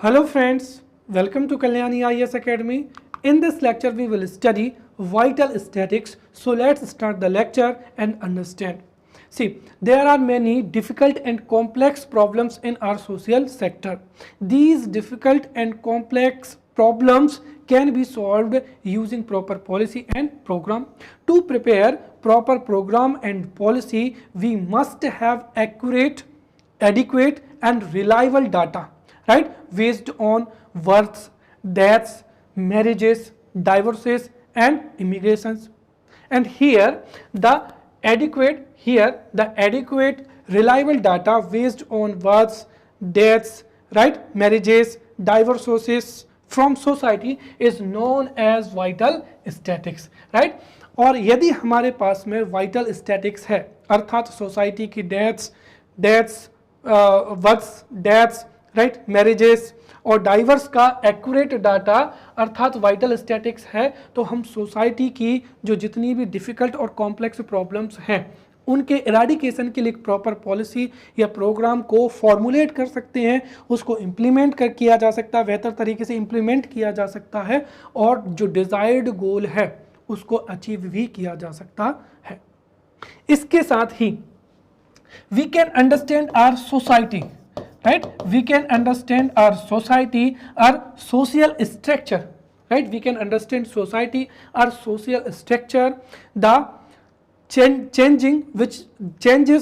Hello friends, welcome to Kalyani IAS Academy. In this lecture we will study vital statics. So let's start the lecture and understand. See, there are many difficult and complex problems in our social sector. These difficult and complex problems can be solved using proper policy and program. To prepare proper program and policy, we must have accurate, adequate and reliable data, right, based on births, deaths, marriages, divorces and immigrations. And here the adequate reliable data based on births, deaths, right, marriages, divorces from society is known as vital statics, right. और यदि हमारे पास में vital statics है अर्थात society की deaths births, deaths, right, marriages और divorce का accurate data अर्थात वाइटल स्टैटिक्स है, तो हम सोसाइटी की जो जितनी भी डिफ़िकल्ट और कॉम्प्लेक्स प्रॉब्लम्स हैं उनके इराडिकेशन के लिए एक प्रॉपर पॉलिसी या प्रोग्राम को फॉर्मुलेट कर सकते हैं, उसको इम्प्लीमेंट किया जा सकता है, बेहतर तरीके से इम्प्लीमेंट किया जा सकता है और जो डिज़ायर्ड गोल है उसको अचीव भी किया जा सकता है। इसके साथ ही we can understand our society, right, we can understand our society, our social structure, right, we can understand society, our social structure, the changes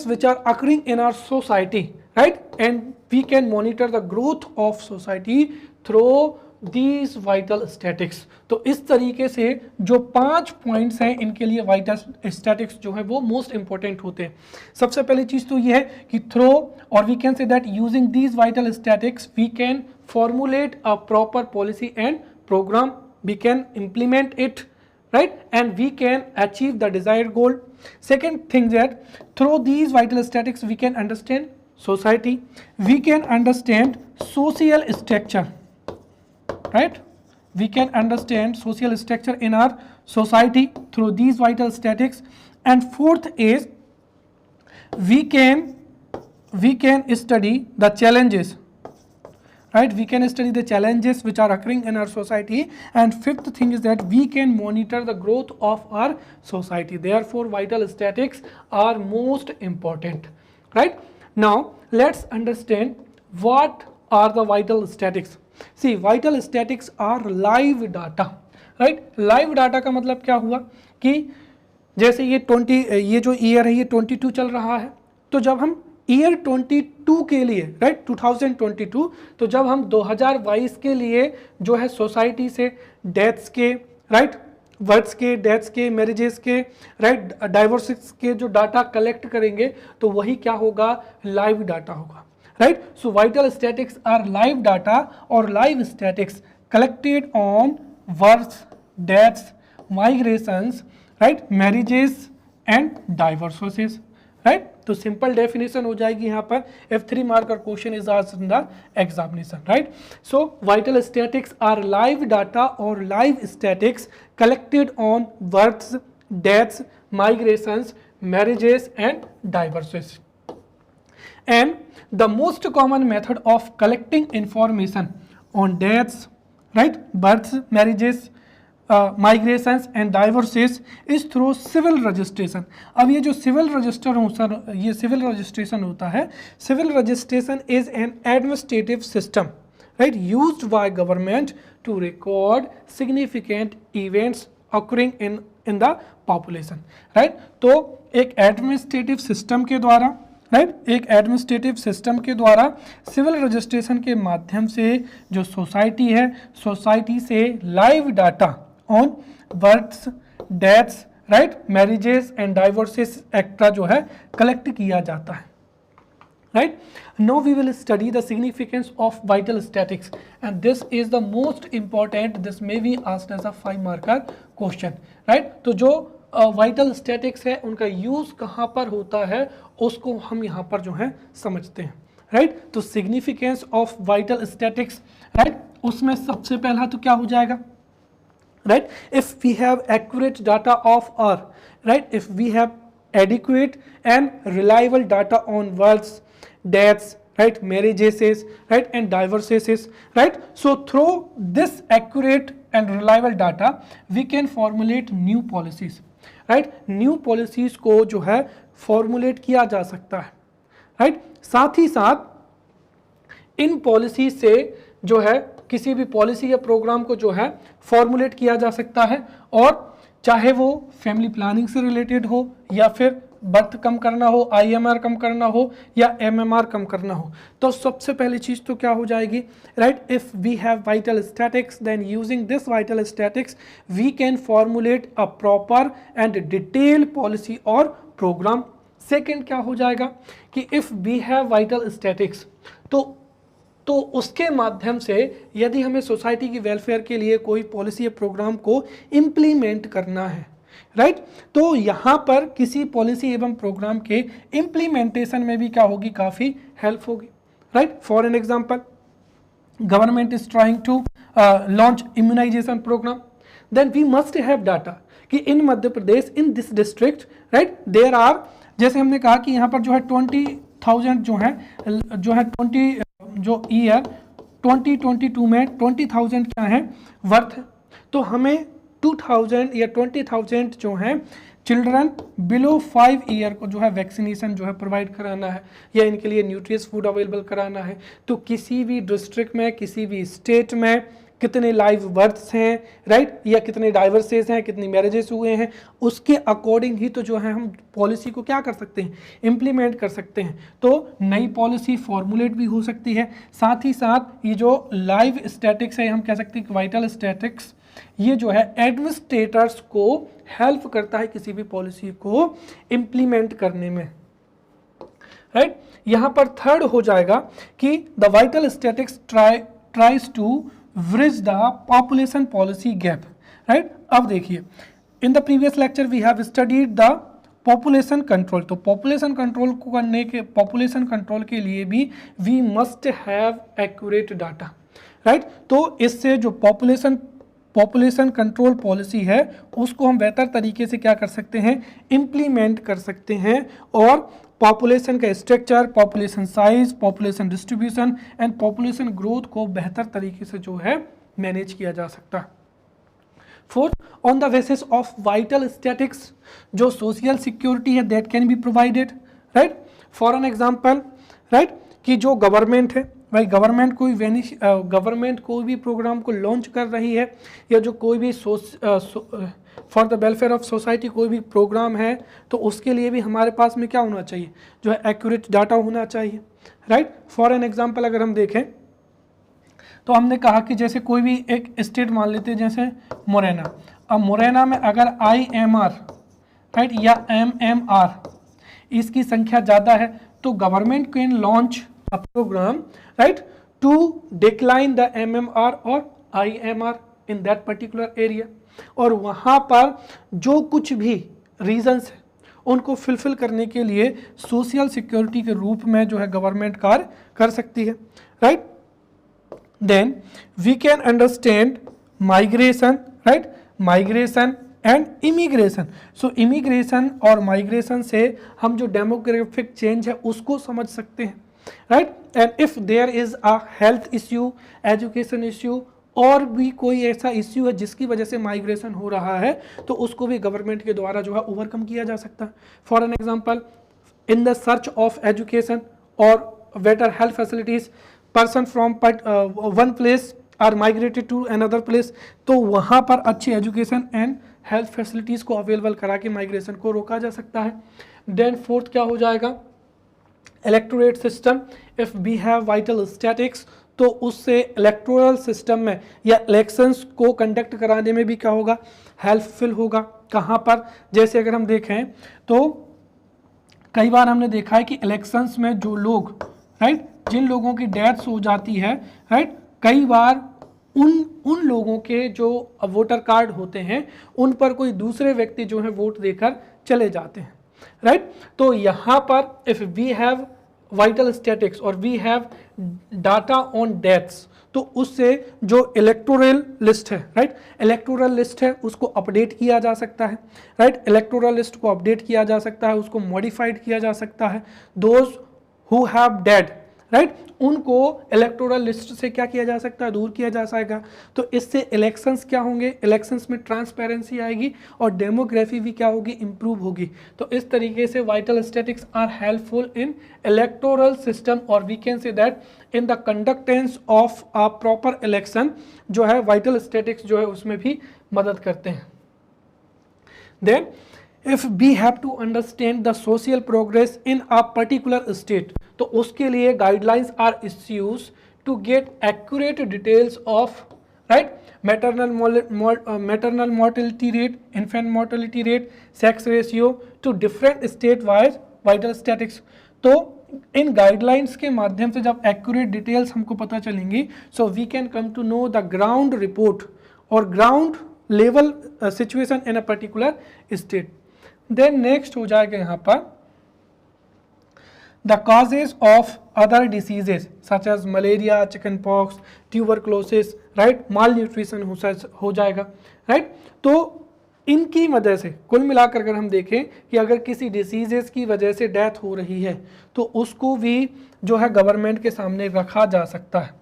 which are occurring in our society, right, and we can monitor the growth of society through these vital statics। तो इस तरीके से जो 5 points हैं इनके लिए vital statistics जो है वो मोस्ट इंपॉर्टेंट होते हैं। सबसे पहली चीज तो ये है कि थ्रो और we can say that using these vital statics we can formulate a proper policy and programme, we can implement it, right, and we can achieve the desired goal. Second thing that through these vital statics we can understand society, we can understand social structure, right, we can understand social structure in our society through these vital statics. And fourth is we can study the challenges, right, we can study the challenges which are occurring in our society. And fifth thing is that we can monitor the growth of our society. Therefore vital statics are most important, right. Now let's understand what are the vital statics. See, vital statics are live data, right, live data का मतलब क्या हुआ कि जैसे ये जो year है ये 22 चल रहा है, तो जब हम ईयर 22 के लिए, राइट, 2022, तो जब हम 2022 के लिए जो है सोसाइटी से डेथ्स के, राइट, बर्थ्स के, डेथ्स के, मैरिजेस के, राइट, डाइवोर्सेस के जो डाटा कलेक्ट करेंगे तो वही क्या होगा, लाइव डाटा होगा, right. So vital statistics are live data और live statistics collected on births, deaths, migrations, right, marriages and divorces, right. तो सिंपल डेफिनेशन हो जाएगी यहाँ पर, F3 marker question is asked in the examination, right. So vital statistics are live data और live statistics collected on births, deaths, migrations, marriages and divorces. And the most common method of collecting information on deaths, right, births, marriages, migrations and divorces is through civil registration। अब ये जो civil registration होता है, civil registration is an administrative system, right, used by government to record significant events occurring in the population, right। तो एक administrative system के द्वारा, right, एक एडमिनिस्ट्रेटिव सिस्टम के द्वारा सिविल रजिस्ट्रेशन के माध्यम से जो सोसाइटी है, सोसाइटी से live data on births, deaths, right, marriages and divorces extra जो है कलेक्ट किया जाता है, right. Now we will study the significance of vital statistics and this is the most important, this may be asked as a 5 marker question, right. तो जो vital statics है उनका use कहाँ पर होता है उसको हम यहाँ पर जो है समझते हैं, राइट। तो significance of vital statics, right, उसमें सबसे पहला तो क्या हो जाएगा, right, if we have accurate data of R, right, if we have adequate and reliable data on births, deaths, right, marriages, right, and divorces, right. So through this accurate and reliable data we can formulate new policies, right. new policies को जो है formulate किया जा सकता है, right. साथ ही साथ इन पॉलिसी से जो है किसी भी पॉलिसी या प्रोग्राम को जो है फॉर्मुलेट किया जा सकता है, और चाहे वो फैमिली प्लानिंग से रिलेटेड हो या फिर बर्थ कम करना हो, IMR कम करना हो या MMR कम करना हो। तो सबसे पहली चीज तो क्या हो जाएगी, right, if we have vital statics then using this vital statics we can formulate a proper and detail policy और प्रोग्राम। सेकेंड क्या हो जाएगा कि if we have vital statics तो उसके माध्यम से यदि हमें सोसाइटी की वेलफेयर के लिए कोई पॉलिसी या प्रोग्राम को इम्प्लीमेंट करना है, राइट, तो यहाँ पर किसी पॉलिसी एवं प्रोग्राम के इम्प्लीमेंटेशन में भी क्या होगी, काफ़ी हेल्प होगी, right. For an example, government is trying to launch immunisation programme, then we must have data कि in Madhya Pradesh, in this district, right, there are, जैसे हमने कहा कि यहाँ पर जो है 20,000 जो है 20 जो ईयर 2022 में 20,000 क्या है वर्थ, तो हमें 2,000 या 20,000 जो है चिल्ड्रन बिलो 5 ईयर को जो है वैक्सीनेशन जो है प्रोवाइड कराना है या इनके लिए न्यूट्रियस फूड अवेलेबल कराना है। तो किसी भी डिस्ट्रिक्ट में, किसी भी स्टेट में कितने लाइव बर्थ्स हैं, राइट, या कितने डाइवर्सेस हैं, कितनी मैरिजेस हुए हैं, उसके अकॉर्डिंग ही तो जो है हम पॉलिसी को क्या कर सकते हैं, इम्प्लीमेंट कर सकते हैं। तो नई पॉलिसी फॉर्मुलेट भी हो सकती है। साथ ही साथ ये जो लाइव स्टैटिक्स है, हम कह सकते हैं वाइटल स्टैटिक्स, ये जो है एडमिनिस्ट्रेटर्स को हेल्प करता है किसी भी पॉलिसी को इम्प्लीमेंट करने में, राइट। यहाँ पर थर्ड हो जाएगा कि the vital statics tries to bridge the population policy gap, right. अब देखिए, in the previous lecture we have studied the population control. तो पॉपुलेशन कंट्रोल को करने के, पॉपुलेशन कंट्रोल के लिए भी we must have accurate data, right. तो इससे जो पॉपुलेशन कंट्रोल पॉलिसी है उसको हम बेहतर तरीके से क्या कर सकते हैं, इम्प्लीमेंट कर सकते हैं, और पॉपुलेशन का structure, population size, population distribution and population growth को बेहतर तरीके से जो है मैनेज किया जा सकता है। Fourth, on the basis of vital statistics जो सोशल सिक्योरिटी है that can be provided, right. For an example, right, कि जो गवर्नमेंट है, भाई गवर्नमेंट कोई भी प्रोग्राम को लॉन्च कर रही है या जो कोई भी for the welfare of society कोई भी प्रोग्राम है, तो उसके लिए भी हमारे पास में क्या होना चाहिए, जो है एक्यूरेट डाटा होना चाहिए, राइट। फॉर एन एग्जांपल अगर हम देखें तो हमने कहा कि जैसे कोई भी एक स्टेट मान लेते हैं, जैसे मोरेना। अब मोरेना में अगर IMR, राइट, या MMR इसकी संख्या ज़्यादा है तो government can launch a programme, right, to decline the MMR और IMR in that particular area, और वहाँ पर जो कुछ भी रीजंस है उनको फुलफिल करने के लिए सोशल सिक्योरिटी के रूप में जो है गवर्नमेंट कार्य कर सकती है, right. Then we can understand migration, right, migration and immigration. So immigration और माइग्रेशन से हम जो डेमोग्राफिक चेंज है उसको समझ सकते हैं, right. And if there is a health issue, education issue, और भी कोई ऐसा इश्यू है जिसकी वजह से माइग्रेशन हो रहा है, तो उसको भी गवर्नमेंट के द्वारा जो है ओवरकम किया जा सकता है। For an example, in the search of education और better health facilities, person from one place are migrated to another place, तो वहाँ पर अच्छी एजुकेशन एंड हेल्थ फैसिलिटीज़ को अवेलेबल करा के माइग्रेशन को रोका जा सकता है। देन फोर्थ क्या हो जाएगा, electorate system. If we have vital statics तो उससे इलेक्टोरल सिस्टम में या इलेक्शंस को कंडक्ट कराने में भी क्या होगा, हेल्पफुल होगा। कहाँ पर, जैसे अगर हम देखें तो कई बार हमने देखा है कि इलेक्शंस में जो लोग, राइट, जिन लोगों की डेथ्स हो जाती है, राइट, कई बार उन लोगों के जो वोटर कार्ड होते हैं उन पर कोई दूसरे व्यक्ति जो है वोट देकर चले जाते हैं, राइट। तो यहाँ पर if we have vital statistics और we have data on deaths, तो उससे जो इलेक्टोरल लिस्ट है, राइट, इलेक्टोरल लिस्ट है उसको अपडेट किया जा सकता है, राइट, इलेक्टोरल लिस्ट को अपडेट किया जा सकता है, उसको मॉडिफाइड किया जा सकता है। Those who have dead, right, उनको इलेक्टोरल लिस्ट से क्या किया जा सकता है, दूर किया जा सकेगा। तो इससे इलेक्शंस क्या होंगे, इलेक्शंस में ट्रांसपेरेंसी आएगी और डेमोग्राफी भी क्या होगी, इंप्रूव होगी। तो इस तरीके से vital statistics are helpful in electoral system और we can say that in the conductance of a proper election जो है वाइटल स्टैटिक्स जो है उसमें भी मदद करते हैं। Then if we have to understand the social progress in a particular state, तो उसके लिए guidelines are issues to get accurate details of right maternal mortality rate, infant mortality rate, sex ratio to different state wise vital statistics। तो इन guidelines के माध्यम से जब accurate details हमको पता चलेंगी, so we can come to know the ground report और ground level situation in a particular state. Then next हो जाएगा यहाँ पर the causes of other diseases such as malaria, chicken pox, tuberculosis, right, malnutrition हो जाएगा, right. तो इनकी वजह से कुल मिलाकर अगर हम देखें कि अगर किसी डिसीजेस की वजह से डेथ हो रही है तो उसको भी जो है गवर्नमेंट के सामने रखा जा सकता है,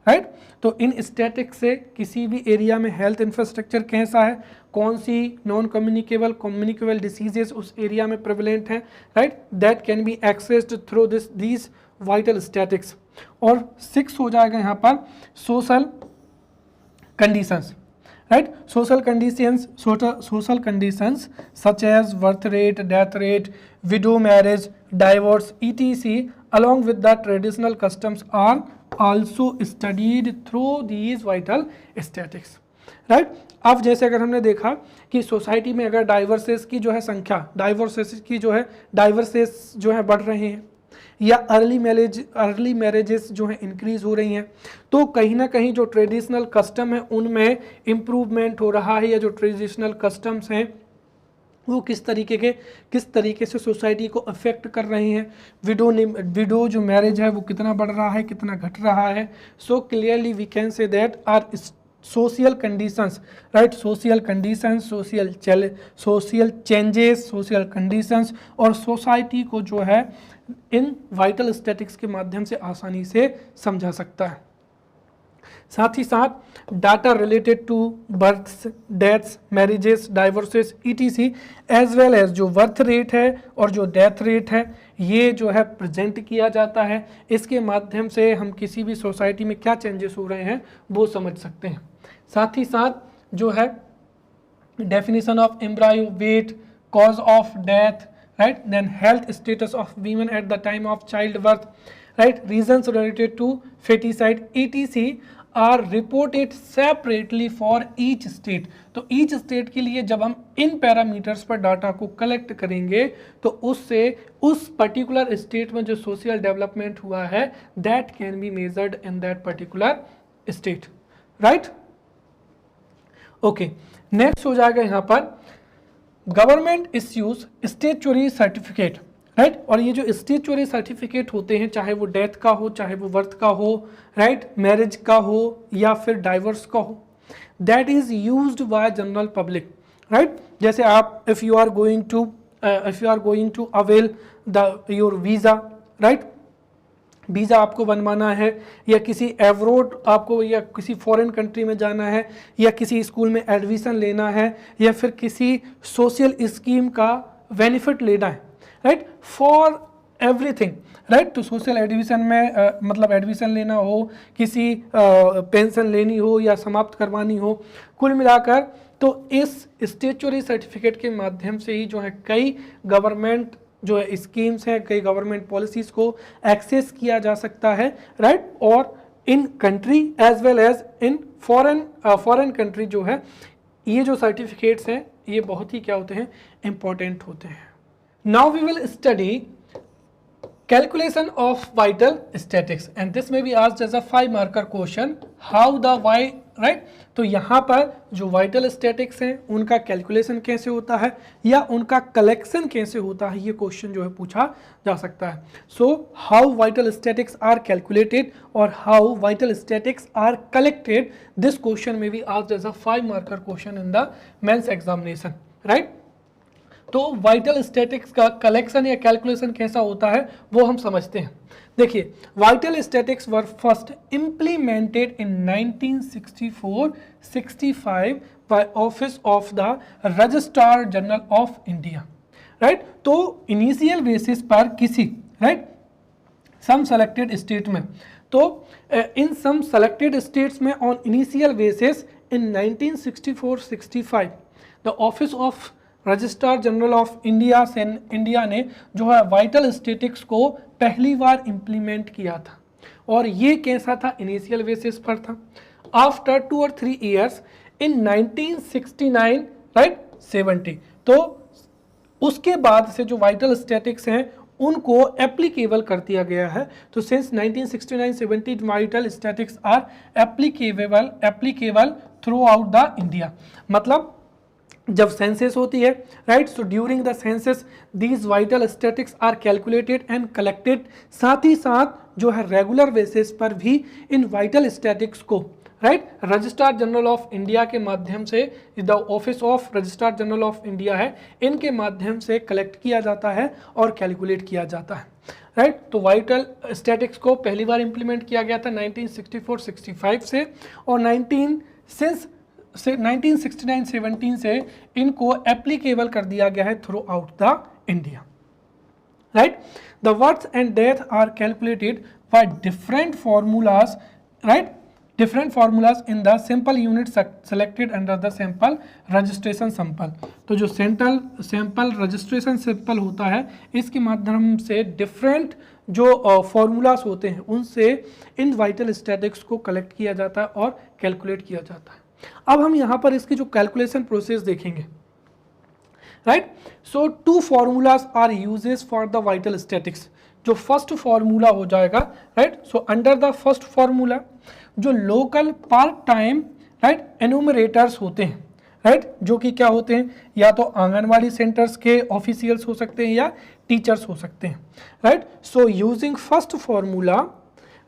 राइट। तो इन स्टैटिक्स से किसी भी एरिया में हेल्थ इंफ्रास्ट्रक्चर कैसा है, कौन सी नॉन कम्युनिकेबल कम्युनिकेबल डिसीजेस उस एरिया में प्रेवलेंट हैं, right, that can be accessed through these vital statistics. और 6 हो जाएगा यहाँ पर social conditions, right, social conditions such as birth rate, death rate, widow marriage, divorce, etc along with the traditional customs are also studied through these vital statistics, right। अब जैसे अगर हमने देखा कि सोसाइटी में अगर डाइवर्सेस की जो है संख्या, डाइवर्सेस जो है बढ़ रहे हैं या अर्ली मैरिजेस जो है इंक्रीज हो रही हैं, तो कहीं ना कहीं जो ट्रेडिशनल कस्टम है उनमें इम्प्रूवमेंट हो रहा है, या जो ट्रेडिशनल कस्टम्स हैं वो किस तरीके से सोसाइटी को अफेक्ट कर रहे हैं, विडो जो मैरिज है वो कितना बढ़ रहा है, कितना घट रहा है। So clearly we can say that are social conditions, right, social conditions, social changes, social conditions और सोसाइटी को जो है इन वाइटल स्टैटिक्स के माध्यम से आसानी से समझा सकता है। साथ ही साथ data related to births, deaths, marriages, divorces ETC as well as जो बर्थ रेट है और जो डेथ रेट है ये जो है प्रेजेंट किया जाता है। इसके माध्यम से हम किसी भी सोसाइटी में क्या चेंजेस हो रहे हैं वो समझ सकते हैं। साथ ही साथ जो है definition of embryo, weight, cause of death, right, then health status of women at the time of childbirth, right, reasons related to feticide etc are reported separately for each state। तो each state के लिए जब हम इन parameters पर data को collect करेंगे तो उससे उस पर्टिकुलर स्टेट में जो सोशल डेवलपमेंट हुआ है that can be measured in that particular state, right. Okay, next हो जाएगा यहाँ पर government issues statutory certificate, right. और ये जो स्टैट्यूटरी सर्टिफिकेट होते हैं चाहे वो डेथ का हो, चाहे वो बर्थ का हो, राइट, मैरिज का हो या फिर डाइवर्स का हो, that is used by general public, right. जैसे आप if you are going to avail your visa, right, visa आपको बनवाना है या किसी एवरोड आपको या किसी फॉरेन कंट्री में जाना है या किसी स्कूल में एडमिशन लेना है या फिर किसी सोशल स्कीम का बेनिफिट लेना है, राइट, फॉर एवरीथिंग, राइट। तो सोशल एडमिशन में मतलब एडमिशन लेना हो, किसी पेंशन लेनी हो या समाप्त करवानी हो, कुल मिलाकर तो इस स्टैट्यूटरी सर्टिफिकेट के माध्यम से ही जो है कई गवर्नमेंट जो है स्कीम्स हैं, कई गवर्नमेंट पॉलिसीज़ को एक्सेस किया जा सकता है, राइट। और in country as well as in foreign country जो है ये जो सर्टिफिकेट्स हैं ये बहुत ही क्या होते हैं, इंपॉर्टेंट होते हैं। Now we will study calculation of vital statics and this may be asked as a 5 marker question how the why, right। तो यहाँ पर जो vital statics हैं उनका कैलकुलेशन कैसे होता है या उनका कलेक्शन कैसे होता है ये क्वेश्चन जो है पूछा जा सकता है। So how vital statics are calculated और how vital statics are collected, this question may be asked as a 5 marker question in the mains examination, right। तो वाइटल स्टैटिक्स का कलेक्शन या कैलकुलेशन कैसा होता है वो हम समझते हैं। देखिए, vital statistics were first implemented in 1964-65 by office of the registrar general of India, right. तो इनिशियल बेसिस पर किसी, राइट, सम सेलेक्टेड स्टेट में, तो इन सम सेलेक्टेड स्टेट्स में on initial basis in 1964-65 the office of registrar general of India ने जो है vital statistics को पहली बार इम्प्लीमेंट किया था। और ये कैसा था? इनिशियल बेसिस पर था। आफ्टर 2 और 3 ईयर्स इन 1969, राइट, 70, तो उसके बाद से जो वाइटल स्टैटिक्स हैं उनको एप्लीकेबल कर दिया गया है। तो since 1969-70 vital statistics are applicable throughout the India. मतलब जब सेंसस होती है, right, so during the census these vital statistics are calculated and collected. साथ ही साथ जो है रेगुलर बेसिस पर भी इन वाइटल स्टैटिक्स को, right, registrar general of India के माध्यम से, the office of registrar general of India है, इनके माध्यम से कलेक्ट किया जाता है और कैलकुलेट किया जाता है, राइट। तो वाइटल स्टैटिक्स को पहली बार इंप्लीमेंट किया गया था 1964-65 से, और 1969-70 से इनको एप्लीकेबल कर दिया गया है throughout the India, right. The birth and death are calculated by different formulas, right, different formulas in the sample unit selected under the sample registration sample। तो जो सैंपल रजिस्ट्रेशन सैंपल होता है, इसके माध्यम से डिफरेंट जो formulas होते हैं उनसे इन वाइटल स्टैटिक्स को कलेक्ट किया जाता है और कैलकुलेट किया जाता है। अब हम यहाँ पर इसकी जो कैलकुलेशन प्रोसेस देखेंगे, right. So 2 formulas are uses for the vital statistics. जो फर्स्ट फॉर्मूला हो जाएगा, right, so under the first formula जो local part time, right, enumerators होते हैं, राइट, जो कि क्या होते हैं, या तो आंगनवाड़ी सेंटर्स के ऑफिशियल्स हो सकते हैं या टीचर्स हो सकते हैं, right. So using first formula,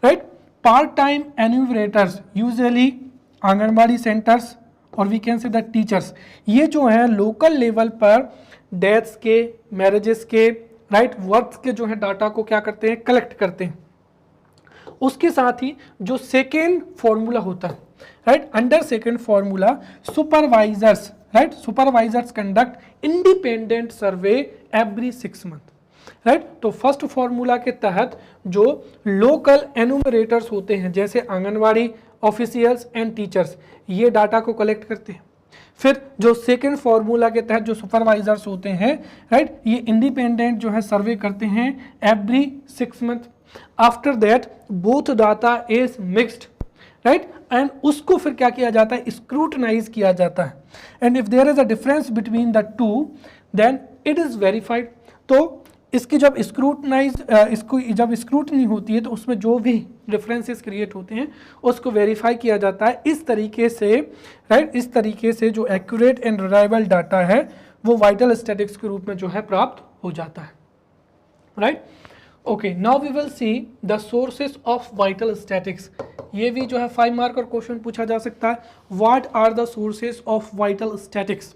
right, part time enumerators usually anganwadi centres और we can say the teachers, ये जो है लोकल लेवल पर डेथ्स के, मैरिजेस के, राइट, वर्थ के जो है डाटा को क्या करते हैं, कलेक्ट करते हैं। उसके साथ ही जो सेकेंड फॉर्मूला होता है, right, under second formula supervisors, right, supervisors conduct independent survey every 6 month, right. तो फर्स्ट फॉर्मूला के तहत जो लोकल एनुमरेटर्स होते हैं जैसे आंगनवाड़ी ऑफिशियल्स एंड टीचर्स, ये डाटा को कलेक्ट करते हैं। फिर जो सेकेंड फॉर्मूला के तहत जो सुपरवाइजर्स होते हैं, राइट, ये इंडिपेंडेंट जो है सर्वे करते हैं every 6 month. After that both data is mixed, right, and उसको फिर क्या किया जाता है, स्क्रूटनाइज किया जाता है। And if there is a difference between the two then it is verified. तो इसकी जब जब स्क्रूटनी होती है तो उसमें जो भी डिफरेंसेस क्रिएट होते हैं उसको वेरीफाई किया जाता है। इस तरीके से, राइट, इस तरीके से जो एक्यूरेट एंड रिलायबल डाटा है वो वाइटल स्टैटिक्स के रूप में जो है प्राप्त हो जाता है, right. Okay, now we will see the sources of vital statistics. ये भी जो है 5 मार्क और क्वेश्चन पूछा जा सकता है। What are the sources of vital statics,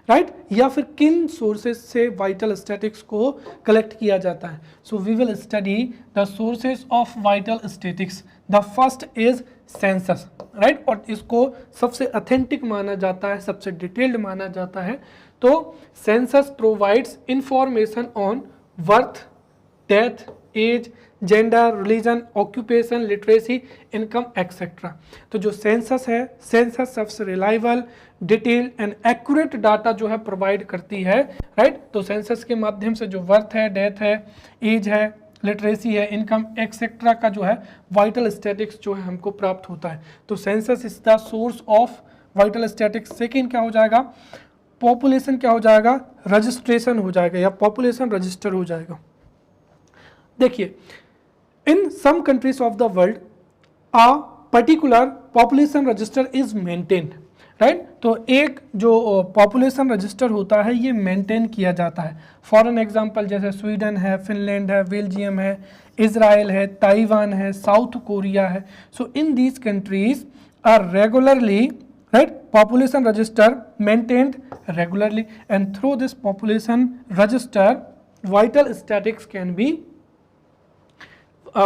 right, या फिर किन सोर्सेस से वाइटल स्टैटिक्स को कलेक्ट किया जाता है। So we will study the sources of vital statistics. The first is census, right, और इसको सबसे ऑथेंटिक माना जाता है, सबसे डिटेल्ड माना जाता है। तो census provides information on birth, death, age, gender, religion, occupation, literacy, income etcetera. तो जो सेंसस है, सेंसस सबसे reliable, detail and accurate data जो है प्रोवाइड करती है, राइट। तो सेंसस के माध्यम से जो बर्थ है, डेथ है, एज है, लिटरेसी है, इनकम एक्सेट्रा का जो है वाइटल स्टैटिक्स जो है हमको प्राप्त होता है। तो census is the source of vital statics. Second क्या हो जाएगा, पॉपुलेशन क्या हो जाएगा, रजिस्ट्रेशन हो जाएगा या पॉपुलेशन रजिस्टर हो जाएगा। देखिए, in some countries of the world a particular population register is maintained, right. तो एक जो पॉपुलेशन रजिस्टर होता है ये मेंटेन किया जाता है। फॉर एन एग्जांपल जैसे स्वीडन है, फिनलैंड है, बेल्जियम है, इजराइल है, ताइवान है, साउथ कोरिया है। So in these countries are regularly, right? Population register maintained regularly, and through this population register vital statistics can be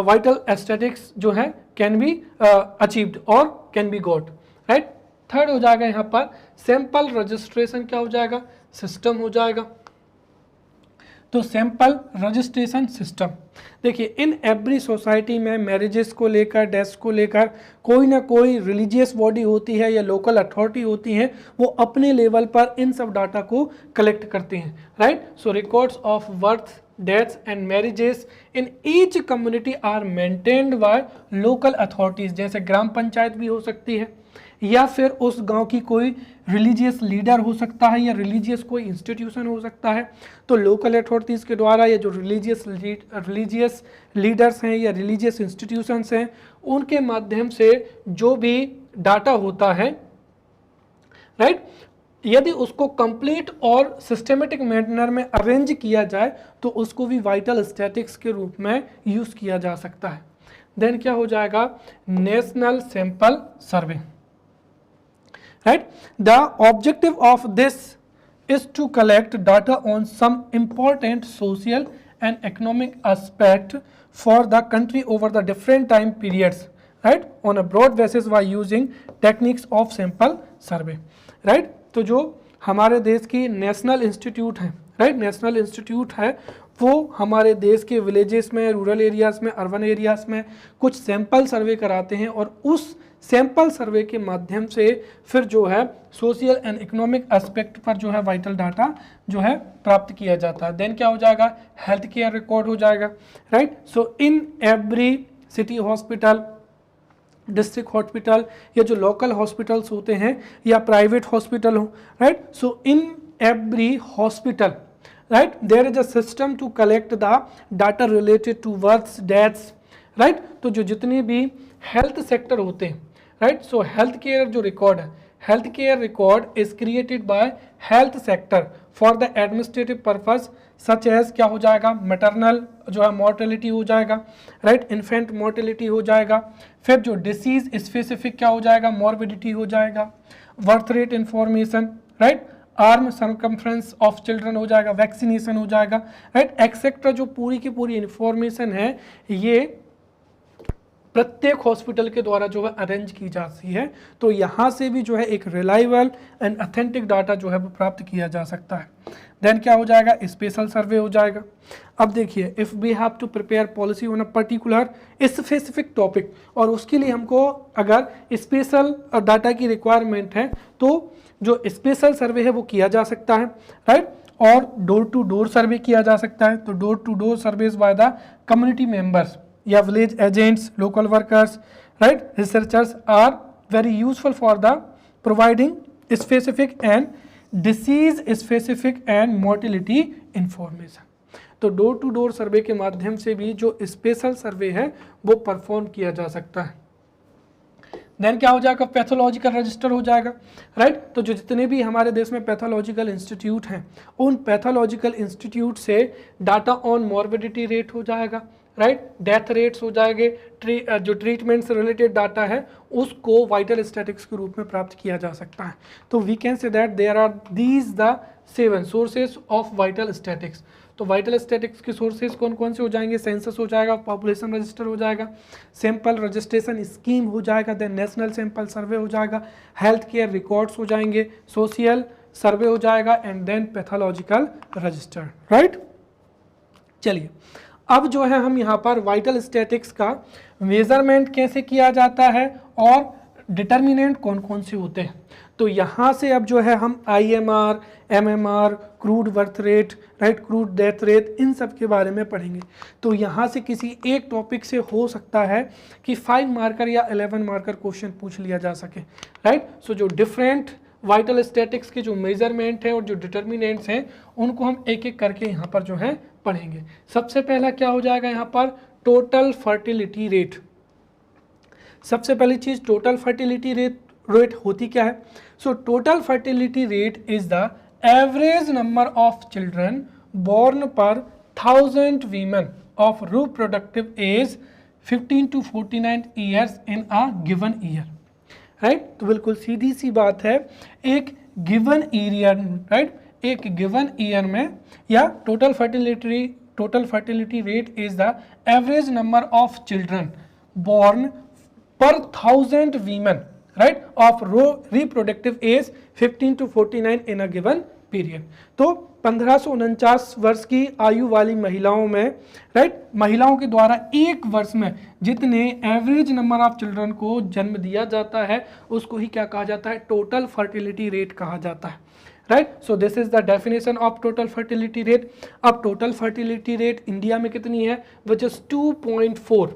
vital statistics जो है can be achieved or can be got, right? Third हो जाएगा यहाँ पर sample registration, क्या हो जाएगा, system हो जाएगा। तो सैंपल रजिस्ट्रेशन सिस्टम, देखिए इन एवरी सोसाइटी में मैरिजेस को लेकर, डेथ्स को लेकर कोई ना कोई रिलीजियस बॉडी होती है या लोकल अथॉरिटी होती है, वो अपने लेवल पर इन सब डाटा को कलेक्ट करते हैं, right? So records of birth, deaths and marriages in each community are maintained by local authorities, जैसे ग्राम पंचायत भी हो सकती है, या फिर उस गांव की कोई रिलीजियस लीडर हो सकता है, या रिलीजियस कोई इंस्टीट्यूशन हो सकता है। तो लोकल अथॉरिटीज़ के द्वारा या जो रिलीजियस लीडर्स हैं या रिलीजियस इंस्टीट्यूशंस हैं, उनके माध्यम से जो भी डाटा होता है, राइट, यदि उसको कंप्लीट और सिस्टमेटिक मैनर में अरेंज किया जाए तो उसको भी वाइटल स्टैटिक्स के रूप में यूज़ किया जा सकता है। देन क्या हो जाएगा, national sample survey, right? The objective of this is to collect data on some important social and economic aspect for the country over the different time periods, right? On a broad basis by using techniques of sample survey, right? तो जो हमारे देश की national institute है, right, national institute है, वो हमारे देश के विलेजेस में, रूरल एरियाज़ में, अर्बन एरियाज़ में कुछ सैंपल सर्वे कराते हैं, और उस सैंपल सर्वे के माध्यम से फिर जो है सोशल एंड इकोनॉमिक एस्पेक्ट पर जो है वाइटल डाटा जो है प्राप्त किया जाता है। देन क्या हो जाएगा, हेल्थ केयर रिकॉर्ड हो जाएगा, right? So in every city hospital, district hospital, या जो लोकल हॉस्पिटल्स होते हैं या प्राइवेट हॉस्पिटल हो, right? So in every hospital, right, there is a system to collect the data related to births, deaths, right? तो जो जितने भी हेल्थ सेक्टर होते हैं, राइट, सो हेल्थ केयर जो रिकॉर्ड है, health care record is created by health sector for the administrative purpose such as, क्या हो जाएगा, मैटरनल जो है मॉर्टेलिटी हो जाएगा, राइट, इन्फेंट मॉर्टेलिटी हो जाएगा, फिर जो डिसीज स्पेसिफिक क्या हो जाएगा, मॉर्बिडिटी हो जाएगा, birth rate information, right, arm circumference of children हो जाएगा, वैक्सीनेशन हो जाएगा, राइट, एक्सेट्रा। जो पूरी की पूरी इंफॉर्मेशन है ये प्रत्येक हॉस्पिटल के द्वारा जो है अरेंज की जाती है। तो यहाँ से भी जो है एक रिलायबल एंड ऑथेंटिक डाटा जो है वो प्राप्त किया जा सकता है। देन क्या हो जाएगा, स्पेशल सर्वे हो जाएगा। अब देखिए, if we have to prepare policy on a particular specific topic, और उसके लिए हमको अगर स्पेशल डाटा की रिक्वायरमेंट है तो जो स्पेशल सर्वे है वो किया जा सकता है, राइट, और डोर टू डोर सर्वे किया जा सकता है। तो door to door surveys by the community members या village agents, local workers, right, researchers are very useful for the providing specific and disease specific and mortality information. तो door to door survey के माध्यम से भी जो special सर्वे है वो perform किया जा सकता है। देन क्या हो जाएगा, पैथोलॉजिकल रजिस्टर हो जाएगा, राइट। तो जो जितने भी हमारे देश में पैथोलॉजिकल इंस्टीट्यूट हैं, उन पैथोलॉजिकल इंस्टीट्यूट से डाटा ऑन मॉर्बिडिटी रेट हो जाएगा, राइट, डेथ रेट्स हो जाएंगे, जो ट्रीटमेंट से रिलेटेड डाटा है उसको वाइटल स्टैटिक्स के रूप में प्राप्त किया जा सकता है। तो we can say that there are these the 7 sources of vital statics. तो वाइटल स्टैटिक्स के सोर्सेज कौन कौन से हो जाएंगे, सेंसस हो जाएगा, पॉपुलेशन रजिस्टर हो जाएगा, सैंपल रजिस्ट्रेशन स्कीम हो जाएगा, देन नेशनल सैंपल सर्वे हो जाएगा, हेल्थ केयर रिकॉर्ड्स हो जाएंगे, सोशल सर्वे हो जाएगा, and then pathological register, right. चलिए अब जो है हम यहाँ पर वाइटल स्टैटिक्स का मेजरमेंट कैसे किया जाता है और डिटर्मिनेंट कौन कौन से होते हैं। तो यहाँ से अब जो है हम IMR, MMR, crude birth rate, right, crude death rate, इन सब के बारे में पढ़ेंगे। तो यहाँ से किसी एक टॉपिक से हो सकता है कि 5 मार्कर या 11 मार्कर क्वेश्चन पूछ लिया जा सके, राइट। सो जो डिफरेंट वाइटल स्टैटिक्स के जो मेजरमेंट है और जो डिटर्मिनेंट्स हैं उनको हम एक एक करके यहाँ पर जो है पढ़ेंगे। सबसे पहला क्या हो जाएगा यहाँ पर, टोटल फर्टिलिटी रेट। सबसे पहली चीज टोटल फर्टिलिटी रेट होती क्या है। So total fertility rate is the average number of children born per 1000 women of reproductive age 15 to 49 years in a given year, right. तो बिल्कुल सीधी सी बात है, एक गिवन ईयर, राइट, एक गिवन ईयर में या total fertility rate is the average number of children born per 1000 women, right, of reproductive age 15 to 49 in a given period। तो 1549 वर्ष की आयु वाली महिलाओं में, राइट, महिलाओं के द्वारा एक वर्ष में जितने एवरेज नंबर ऑफ चिल्ड्रन को जन्म दिया जाता है उसको ही क्या कहा जाता है, टोटल फर्टिलिटी रेट कहा जाता है, right. So this is the definition of total fertility rate. अब टोटल फर्टिलिटी रेट इंडिया में कितनी है, which is 2.4।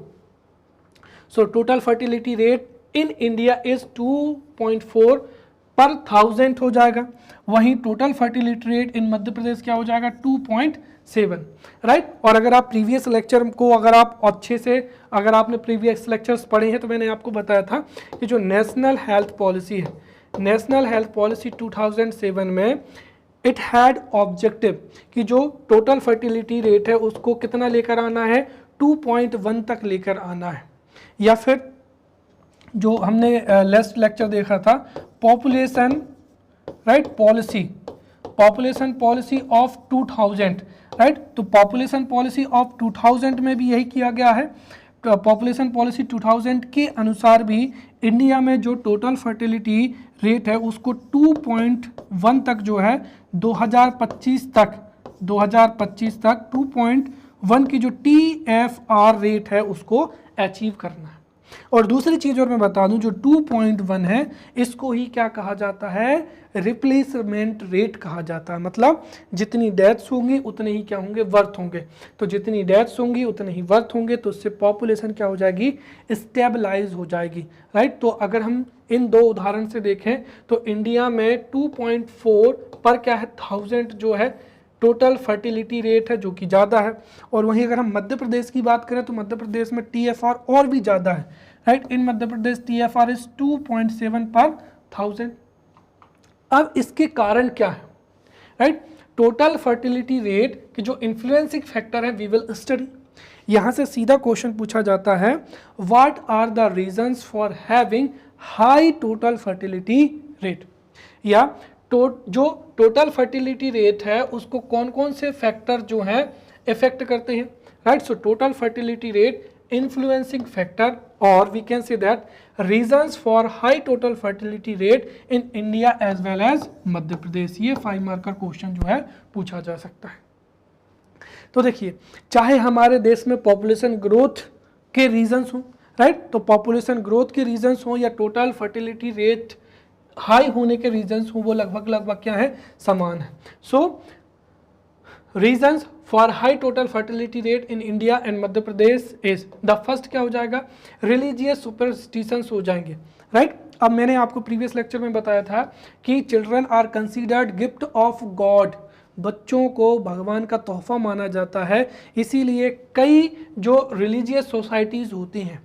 So total fertility rate in India is 2.4 पर 1000 हो जाएगा। वहीं total fertility rate in Madhya प्रदेश क्या हो जाएगा, 2.7, राइट। और अगर आप प्रीवियस लेक्चर को अगर आप अच्छे से अगर आपने प्रीवियस लेक्चर्स पढ़े हैं तो मैंने आपको बताया था कि जो नेशनल हेल्थ पॉलिसी है, नेशनल हेल्थ पॉलिसी 2007 में इट हैड ऑब्जेक्टिव कि जो टोटल फर्टिलिटी रेट है उसको कितना लेकर आना है, 2.1 तक लेकर आना है। या फिर जो हमने लास्ट लेक्चर देखा था population, right, population policy of 2000, right. तो पॉपुलेशन पॉलिसी ऑफ 2000 में भी यही किया गया है। पॉपुलेशन पॉलिसी 2000 के अनुसार भी इंडिया में जो टोटल फर्टिलिटी रेट है उसको 2.1 तक जो है 2025 तक 2.1 की जो TFR रेट है उसको अचीव करना है। और दूसरी चीज और मैं बता दूं, जो 2.1 है इसको ही क्या कहा जाता है, रिप्लेसमेंट रेट कहा जाता है। मतलब जितनी डेथ्स होंगी उतने ही क्या होंगे, बर्थ होंगे। तो जितनी डेथ्स होंगी उतने ही बर्थ होंगे, तो उससे पॉपुलेशन क्या हो जाएगी, स्टेबलाइज हो जाएगी, राइट। तो अगर हम इन दो उदाहरण से देखें तो इंडिया में 2.4 पर क्या है, 1000 जो है टोटल फर्टिलिटी रेट है, जो कि ज़्यादा है। और वहीं अगर हम मध्य प्रदेश की बात करें तो मध्य प्रदेश में TFR और भी ज़्यादा है, right. In Madhya Pradesh TFR is 2.7 पर 1000। अब इसके कारण क्या है, राइट। टोटल फर्टिलिटी रेट के जो इन्फ्लुएंसिंग फैक्टर है वी विल स्टडी। यहाँ से सीधा क्वेश्चन पूछा जाता है, what are the reasons for having high total fertility rate, या जो टोटल फर्टिलिटी रेट है उसको कौन कौन से फैक्टर जो हैं इफेक्ट करते हैं, राइट। सो total fertility rate influencing factor, और we can say that reasons for high total fertility rate in India as well as Madhya Pradesh. ये 5 मार्कर क्वेश्चन जो है पूछा जा सकता है। तो देखिए, चाहे हमारे देश में पॉपुलेशन ग्रोथ के रीजंस हो, राइट, तो पॉपुलेशन ग्रोथ के रीजंस हो या टोटल फर्टिलिटी रेट हाई होने के रीजंस हो, वो लगभग क्या है, समान है। So reasons for high total fertility rate in India and Madhya Pradesh is the first क्या हो जाएगा, रिलीजियस सुपरस्टिशंस हो जाएंगे, राइट। अब मैंने आपको प्रीवियस लेक्चर में बताया था कि children are considered gift of God, बच्चों को भगवान का तोहफा माना जाता है। इसीलिए कई जो रिलीजियस सोसाइटीज़ होती हैं,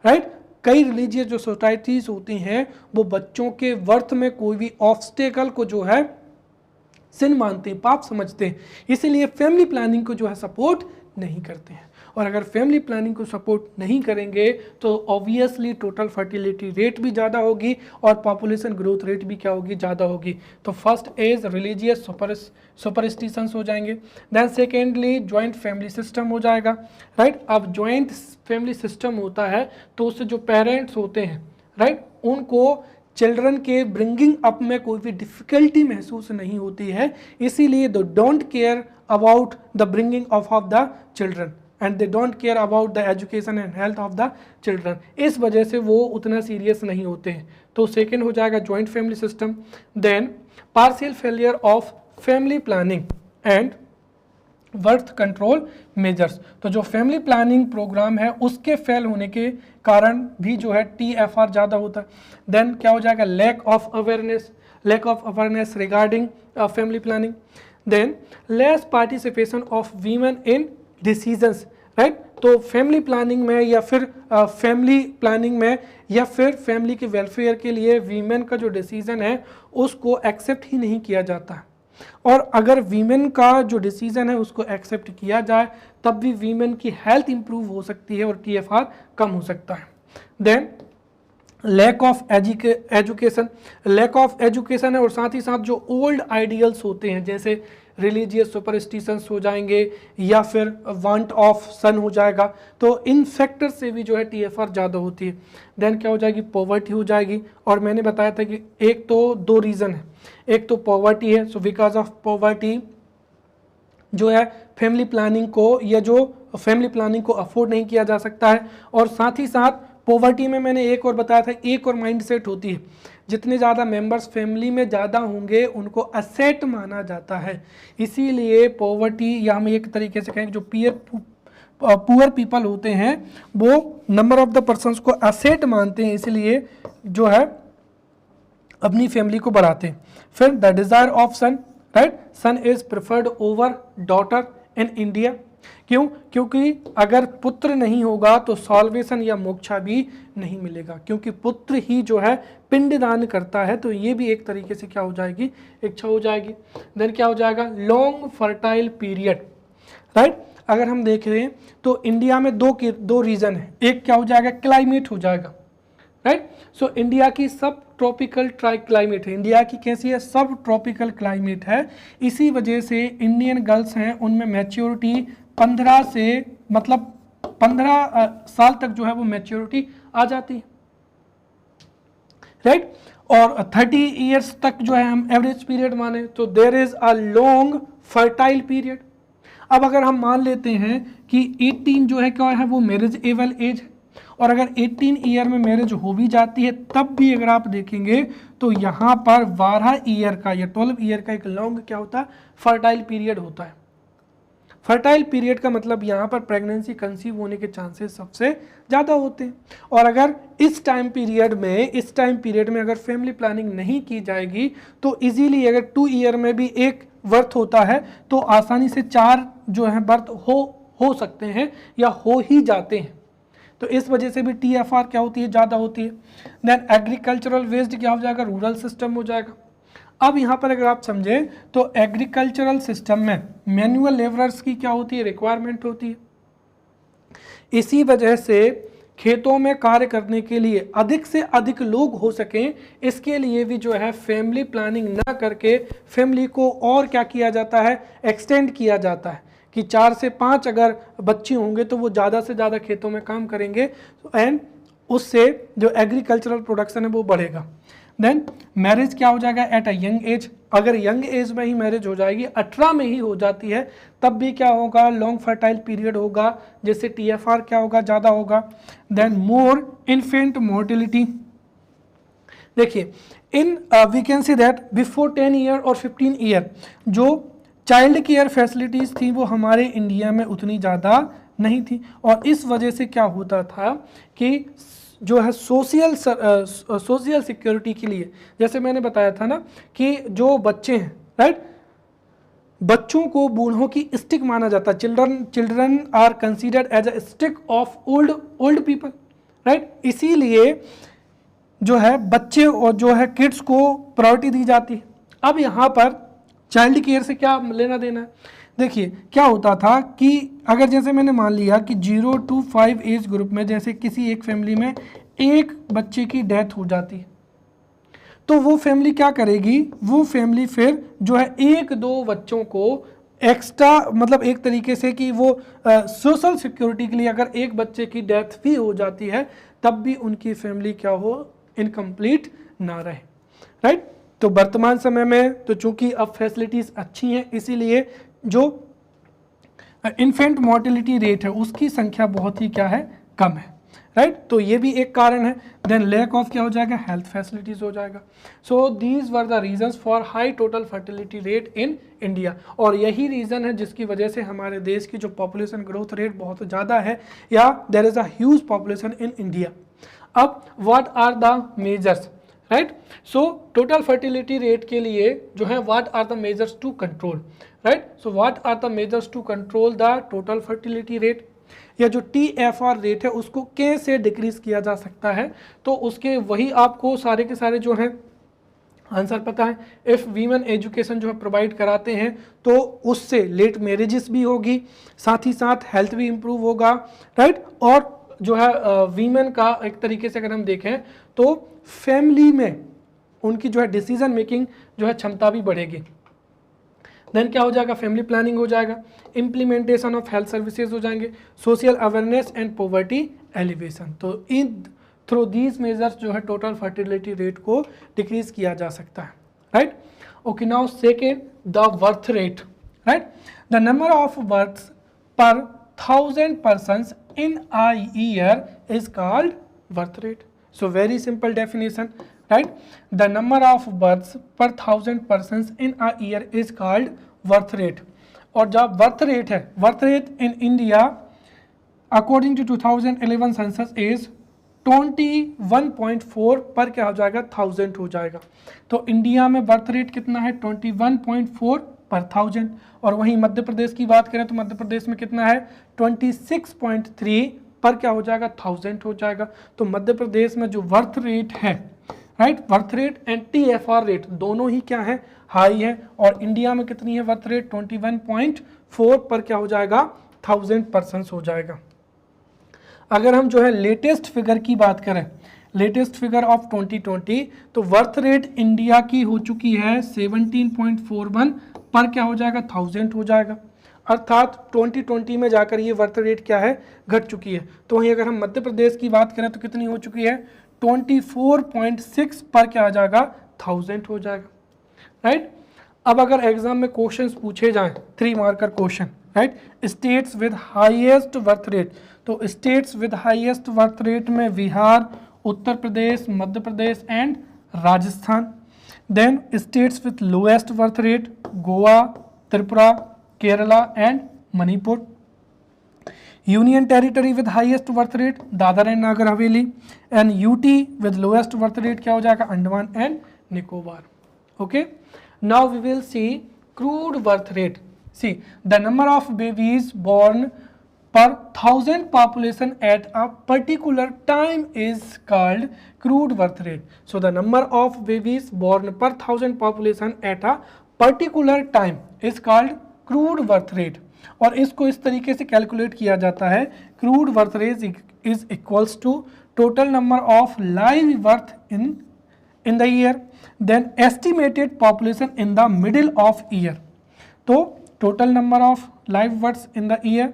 राइट, कई रिलीजियस जो सोसाइटीज़ होती हैं वो बच्चों के वर्थ में कोई भी ऑब्स्टेकल को जो है सिन मानते हैं, पाप समझते हैं। इसीलिए फैमिली प्लानिंग को जो है सपोर्ट नहीं करते हैं। और अगर फैमिली प्लानिंग को सपोर्ट नहीं करेंगे तो ऑब्वियसली टोटल फर्टिलिटी रेट भी ज़्यादा होगी और पॉपुलेशन ग्रोथ रेट भी क्या होगी, ज़्यादा होगी। तो फर्स्ट इज रिलीजियस सुपरस्टिशंस हो जाएंगे। Then secondly joint family system हो जाएगा, राइट। अब जॉइंट फैमिली सिस्टम होता है तो उससे जो पेरेंट्स होते हैं, राइट, उनको चिल्ड्रन के ब्रिंगिंग अप में कोई भी डिफिकल्टी महसूस नहीं होती है। इसीलिए they don't care about the bringing of the children and they don't care about the education and health of the children. इस वजह से वो उतना सीरियस नहीं होते हैं। तो सेकेंड हो जाएगा joint family system. Then partial failure of family planning and birth control measures. तो जो फैमिली प्लानिंग प्रोग्राम है उसके फेल होने के कारण भी जो है TFR ज़्यादा होता है। देन क्या हो जाएगा, lack of awareness regarding family planning. Then less participation of women in decisions, right. तो फैमिली प्लानिंग में या फिर फैमिली के वेलफेयर के लिए वीमेन का जो डिसीजन है उसको एक्सेप्ट ही नहीं किया जाता। और अगर वीमेन का जो डिसीजन है उसको एक्सेप्ट किया जाए तब भी वीमेन की हेल्थ इंप्रूव हो सकती है और TFR कम हो सकता है। Then lack of education, lack of education है, और साथ ही साथ जो ओल्ड आइडियल्स होते हैं जैसे रिलीजियस सुपरस्टिशंस हो जाएंगे या फिर वांट ऑफ सन हो जाएगा, तो इन फैक्टर से भी जो है TFR ज़्यादा होती है। देन क्या हो जाएगी, पॉवर्टी हो जाएगी, और मैंने बताया था कि एक तो दो रीज़न है, एक तो पॉवर्टी है, सो बिकॉज ऑफ पॉवर्टी जो है फैमिली प्लानिंग को, या जो फैमिली प्लानिंग को अफोर्ड नहीं किया जा सकता है, और साथ ही साथ पॉवर्टी में मैंने एक और बताया था, एक और माइंडसेट होती है, जितने ज़्यादा मेंबर्स फैमिली में ज़्यादा होंगे उनको असेट माना जाता है, इसीलिए पॉवर्टी, या हम एक तरीके से कहें जो पुअर पीपल होते हैं वो नंबर ऑफ द पर्सन्स को असेट मानते हैं, इसलिए जो है अपनी फैमिली को बढ़ाते हैं। फिर the desire of son, right, son is preferred over daughter in India, क्यों, क्योंकि अगर पुत्र नहीं होगा तो सॉल्वेशन या मोक्षा भी नहीं मिलेगा, क्योंकि पुत्र ही जो है पिंडदान करता है, तो ये भी एक तरीके से क्या हो जाएगी, इच्छा हो जाएगी। देन क्या हो जाएगा, लॉन्ग फर्टाइल पीरियड, राइट, अगर हम देख रहे हैं तो इंडिया में दो रीजन है, एक क्या हो जाएगा, क्लाइमेट हो जाएगा, राइट, सो इंडिया की सब ट्रॉपिकल क्लाइमेट है, इंडिया की कैसी है, सब ट्रॉपिकल क्लाइमेट है, इसी वजह से इंडियन गर्ल्स हैं उनमें मैच्योरिटी 15 से मतलब 15 साल तक जो है वो मैच्योरिटी आ जाती है, राइट, और 30 इयर्स तक जो है हम एवरेज पीरियड माने, तो there is a long fertile period. अब अगर हम मान लेते हैं कि 18 जो है क्या है वो मैरिज एबल एज है, और अगर 18 ईयर में मैरिज हो भी जाती है तब भी अगर आप देखेंगे तो यहाँ पर 12 ईयर का या 12 ईयर का एक लॉन्ग क्या होता है, फर्टाइल पीरियड होता है। फर्टाइल पीरियड का मतलब यहाँ पर प्रेगनेंसी कंसीव होने के चांसेस सबसे ज़्यादा होते हैं, और अगर इस टाइम पीरियड में अगर फैमिली प्लानिंग नहीं की जाएगी तो इजीली अगर 2 ईयर में भी एक बर्थ होता है तो आसानी से 4 जो है बर्थ हो सकते हैं या हो ही जाते हैं, तो इस वजह से भी TFR क्या होती है, ज़्यादा होती है। देन एग्रीकल्चरल वेस्ट क्या हो जाएगा, रूरल सिस्टम हो जाएगा। अब यहाँ पर अगर आप समझें तो एग्रीकल्चरल सिस्टम में मैनुअल लेबरर्स की क्या होती है, रिक्वायरमेंट होती है, इसी वजह से खेतों में कार्य करने के लिए अधिक से अधिक लोग हो सकें, इसके लिए भी जो है फैमिली प्लानिंग ना करके फैमिली को और क्या किया जाता है, एक्सटेंड किया जाता है कि 4 से 5 अगर बच्चे होंगे तो वो ज़्यादा से ज़्यादा खेतों में काम करेंगे, एंड उससे जो एग्रीकल्चरल प्रोडक्शन है वो बढ़ेगा। देन मैरिज क्या हो जाएगा, एट अ यंग एज, अगर यंग एज में ही मैरिज हो जाएगी, 18 में ही हो जाती है, तब भी क्या होगा, लॉन्ग फर्टाइल पीरियड होगा, जिससे TFR क्या होगा, ज़्यादा होगा। देन मोर इन्फेंट मोर्टेलिटी, देखिए in we can see that before 10 year और 15 ईयर जो चाइल्ड केयर फैसिलिटीज़ थी वो हमारे इंडिया में उतनी ज़्यादा नहीं थी, और इस वजह से क्या होता था कि जो है सोशल सिक्योरिटी के लिए, जैसे मैंने बताया था ना कि जो बच्चे हैं, राइट, बच्चों को बूढ़ों की स्टिक माना जाता है, children are considered as a stick of old people, right, इसीलिए जो है बच्चे और जो है किड्स को प्रायोरिटी दी जाती है। अब यहाँ पर चाइल्ड केयर से क्या लेना देना है, देखिए क्या होता था कि अगर जैसे मैंने मान लिया कि 0 to 5 एज ग्रुप में जैसे किसी एक फैमिली में एक बच्चे की डेथ हो जाती है, तो वो फैमिली क्या करेगी, वो फैमिली फिर जो है 1-2 बच्चों को एक्स्ट्रा, मतलब एक तरीके से कि वो सोशल सिक्योरिटी के लिए अगर एक बच्चे की डेथ भी हो जाती है तब भी उनकी फैमिली क्या हो, इनकम्प्लीट ना रहे, राइट। तो वर्तमान समय में तो चूंकि अब फैसिलिटीज़ अच्छी हैं, इसीलिए जो इन्फेंट मोर्टेलिटी रेट है उसकी संख्या बहुत ही क्या है, कम है, राइट। तो ये भी एक कारण है। देन लैक ऑफ क्या हो जाएगा, हेल्थ फैसिलिटीज हो जाएगा। So these were the reasons for high total fertility rate in India, और यही रीज़न है जिसकी वजह से हमारे देश की जो पॉपुलेशन ग्रोथ रेट बहुत ज़्यादा है, या there is a huge population in India. अब what are the measures, right. So total fertility rate के लिए जो है what are the measures to control, right. So what are the measures to control the total fertility rate, या जो TFR rate है उसको कैसे डिक्रीज किया जा सकता है, तो उसके वही आपको सारे के सारे जो हैं आंसर पता है। इफ़ वीमेन एजुकेशन जो है प्रोवाइड कराते हैं तो उससे लेट मैरिजेस भी होगी, साथ ही साथ हेल्थ भी इम्प्रूव होगा, राइट। और जो है वीमेन का एक तरीके से अगर हम देखें तो फैमिली में उनकी जो है डिसीजन मेकिंग जो है क्षमता भी बढ़ेगी। देन क्या हो जाएगा, फैमिली प्लानिंग हो जाएगा, इम्प्लीमेंटेशन ऑफ हेल्थ सर्विसेज हो जाएंगे, social awareness and poverty alleviation. तो इन थ्रू दीज मेजर्स जो है टोटल फर्टिलिटी रेट को डिक्रीज किया जा सकता है, right. Okay, now second the birth rate, right. The number of births per 1000 persons in a year is called birth rate. So very simple definition, right? The number of births per 1000 persons in a year is called birth rate. और जब birth rate है, birth rate in India according to 2011 census is 21.4 per क्या हो जाएगा, 1000 हो जाएगा। तो India में बर्थ रेट कितना है, 21.4 पर 1000। और वहीं मध्य प्रदेश की बात करें तो मध्य प्रदेश में कितना है, 26.3 पर क्या हो जाएगा, 1000 हो जाएगा। तो मध्य प्रदेश में जो बर्थ रेट है, right, birth rate and TFR rate दोनों ही क्या है, हाई है। और इंडिया में कितनी है बर्थ रेट, 21.4 पर क्या हो जाएगा, 1000 पर्सन्स हो जाएगा। अगर हम जो है लेटेस्ट फिगर की बात करें, लेटेस्ट फिगर ऑफ 2020, तो बर्थ रेट इंडिया की हो चुकी है 17.41 पर क्या हो जाएगा, 1000 हो जाएगा। अर्थात 2020 में जाकर ये बर्थ रेट क्या है, घट चुकी है। तो वहीं अगर हम मध्य प्रदेश की बात करें तो कितनी हो चुकी है, 24.6 पर क्या आ जाएगा, 1000 हो जाएगा, राइट। अब अगर एग्जाम में क्वेश्चंस पूछे जाएं, 3 marker question, right, states with highest birth rate, तो states with highest birth rate में Bihar, Uttar Pradesh, Madhya Pradesh and Rajasthan. Then states with lowest birth rate, Goa, Tripura, Kerala and Manipur. Union territory with highest birth rate, Dadra and Nagar Haveli. And UT with lowest birth rate क्या हो जाएगा, Andaman and Nicobar. Okay, now we will see crude birth rate. See the number of babies born per 1000 population at a particular time is called crude birth rate. So the number of babies born per 1000 population at a particular time is called crude birth rate. और इसको इस तरीके से calculate किया जाता है, crude birth rate is equals to total number of live birth in the year, then estimated population in the middle of year. तो total number of live births in the year,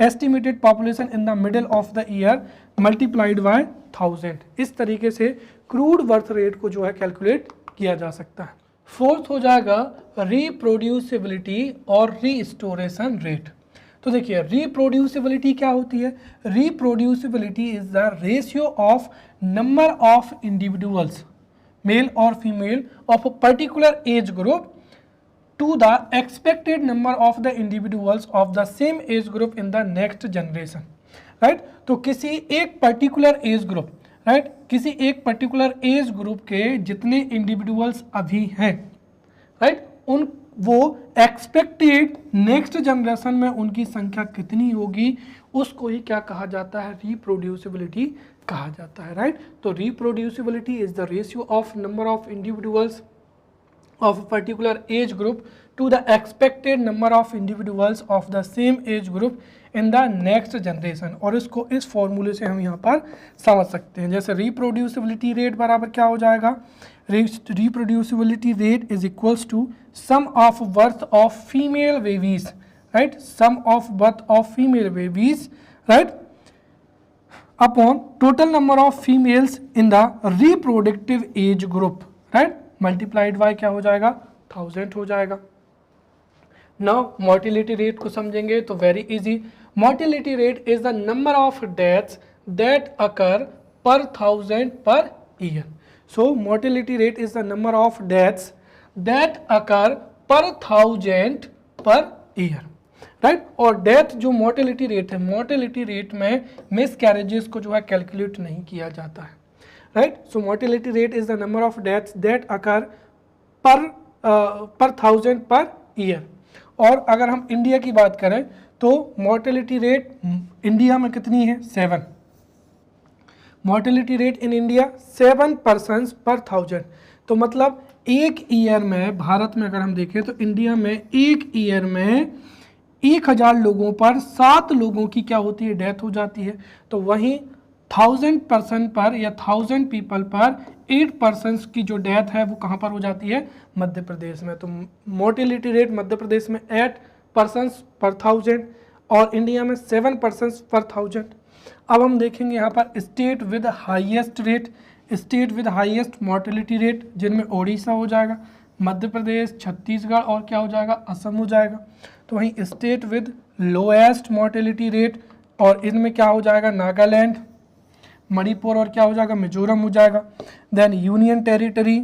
estimated population in the middle of the year multiplied by 1000। इस तरीके से crude birth rate को जो है calculate किया जा सकता है। फोर्थ हो जाएगा रिप्रोड्यूसिबिलिटी और रीस्टोरेशन रेट। तो देखिए रिप्रोड्यूसिबिलिटी क्या होती है, reproducibility is the ratio of number of individuals male और female of a particular age group to the expected number of the individuals of the same age group in the next generation, right। तो किसी एक particular age group, right, किसी एक particular age group के जितने individuals अभी हैं, right, उन वो एक्सपेक्टेड नेक्स्ट जनरेशन में उनकी संख्या कितनी होगी, उसको ही क्या कहा जाता है, रिप्रोड्यूसिबिलिटी कहा जाता है, राइट। तो reproducibility is the ratio of number of individuals of a particular age group to the expected number of individuals of the same age group in the next generation। और इसको इस फॉर्मूले से हम यहाँ पर समझ सकते हैं। जैसे रिप्रोड्यूसिबिलिटी रेट बराबर क्या हो जाएगा, reproducibility rate is equals to sum of birth of female babies, right, sum of birth of female babies, right, upon total number of females in the reproductive age group, right, multiplied by क्या हो जाएगा, 1000 हो जाएगा। Now mortality rate को समझेंगे तो very easy. Mortality rate is the number of deaths that occur पर 1000 per year. So mortality rate is the number of deaths that occur पर 1000 पर ईयर, राइट। और डेथ जो मोर्टिलिटी रेट है, mortality rate में miss carriages को जो है calculate नहीं किया जाता है, right। So mortality rate is the number of deaths that occur per 1000 per year। और अगर हम इंडिया की बात करें तो मोर्टेलिटी रेट इंडिया में कितनी है, 7। Mortality rate in India 7 persons per 1000। तो मतलब एक ईयर में, भारत में अगर हम देखें तो इंडिया में एक ईयर में 1000 लोगों पर 7 लोगों की क्या होती है, डेथ हो जाती है। तो वहीं 1000 पर्सन पर या 1000 पीपल पर 8 पर्सन्स की जो डेथ है वो कहाँ पर हो जाती है, मध्य प्रदेश में। तो मोर्टेलिटी रेट मध्य प्रदेश में 8 पर्सन्स पर 1000 और इंडिया में 7 पर्सन्स पर 1000। अब हम देखेंगे यहाँ पर state with highest rate, state with highest mortality rate, जिनमें ओडिशा हो जाएगा, मध्य प्रदेश, छत्तीसगढ़ और क्या हो जाएगा, असम हो जाएगा। तो वहीं state with lowest mortality rate, और इनमें क्या हो जाएगा, नागालैंड, मणिपुर और क्या हो जाएगा, मिजोरम हो जाएगा। Then union territory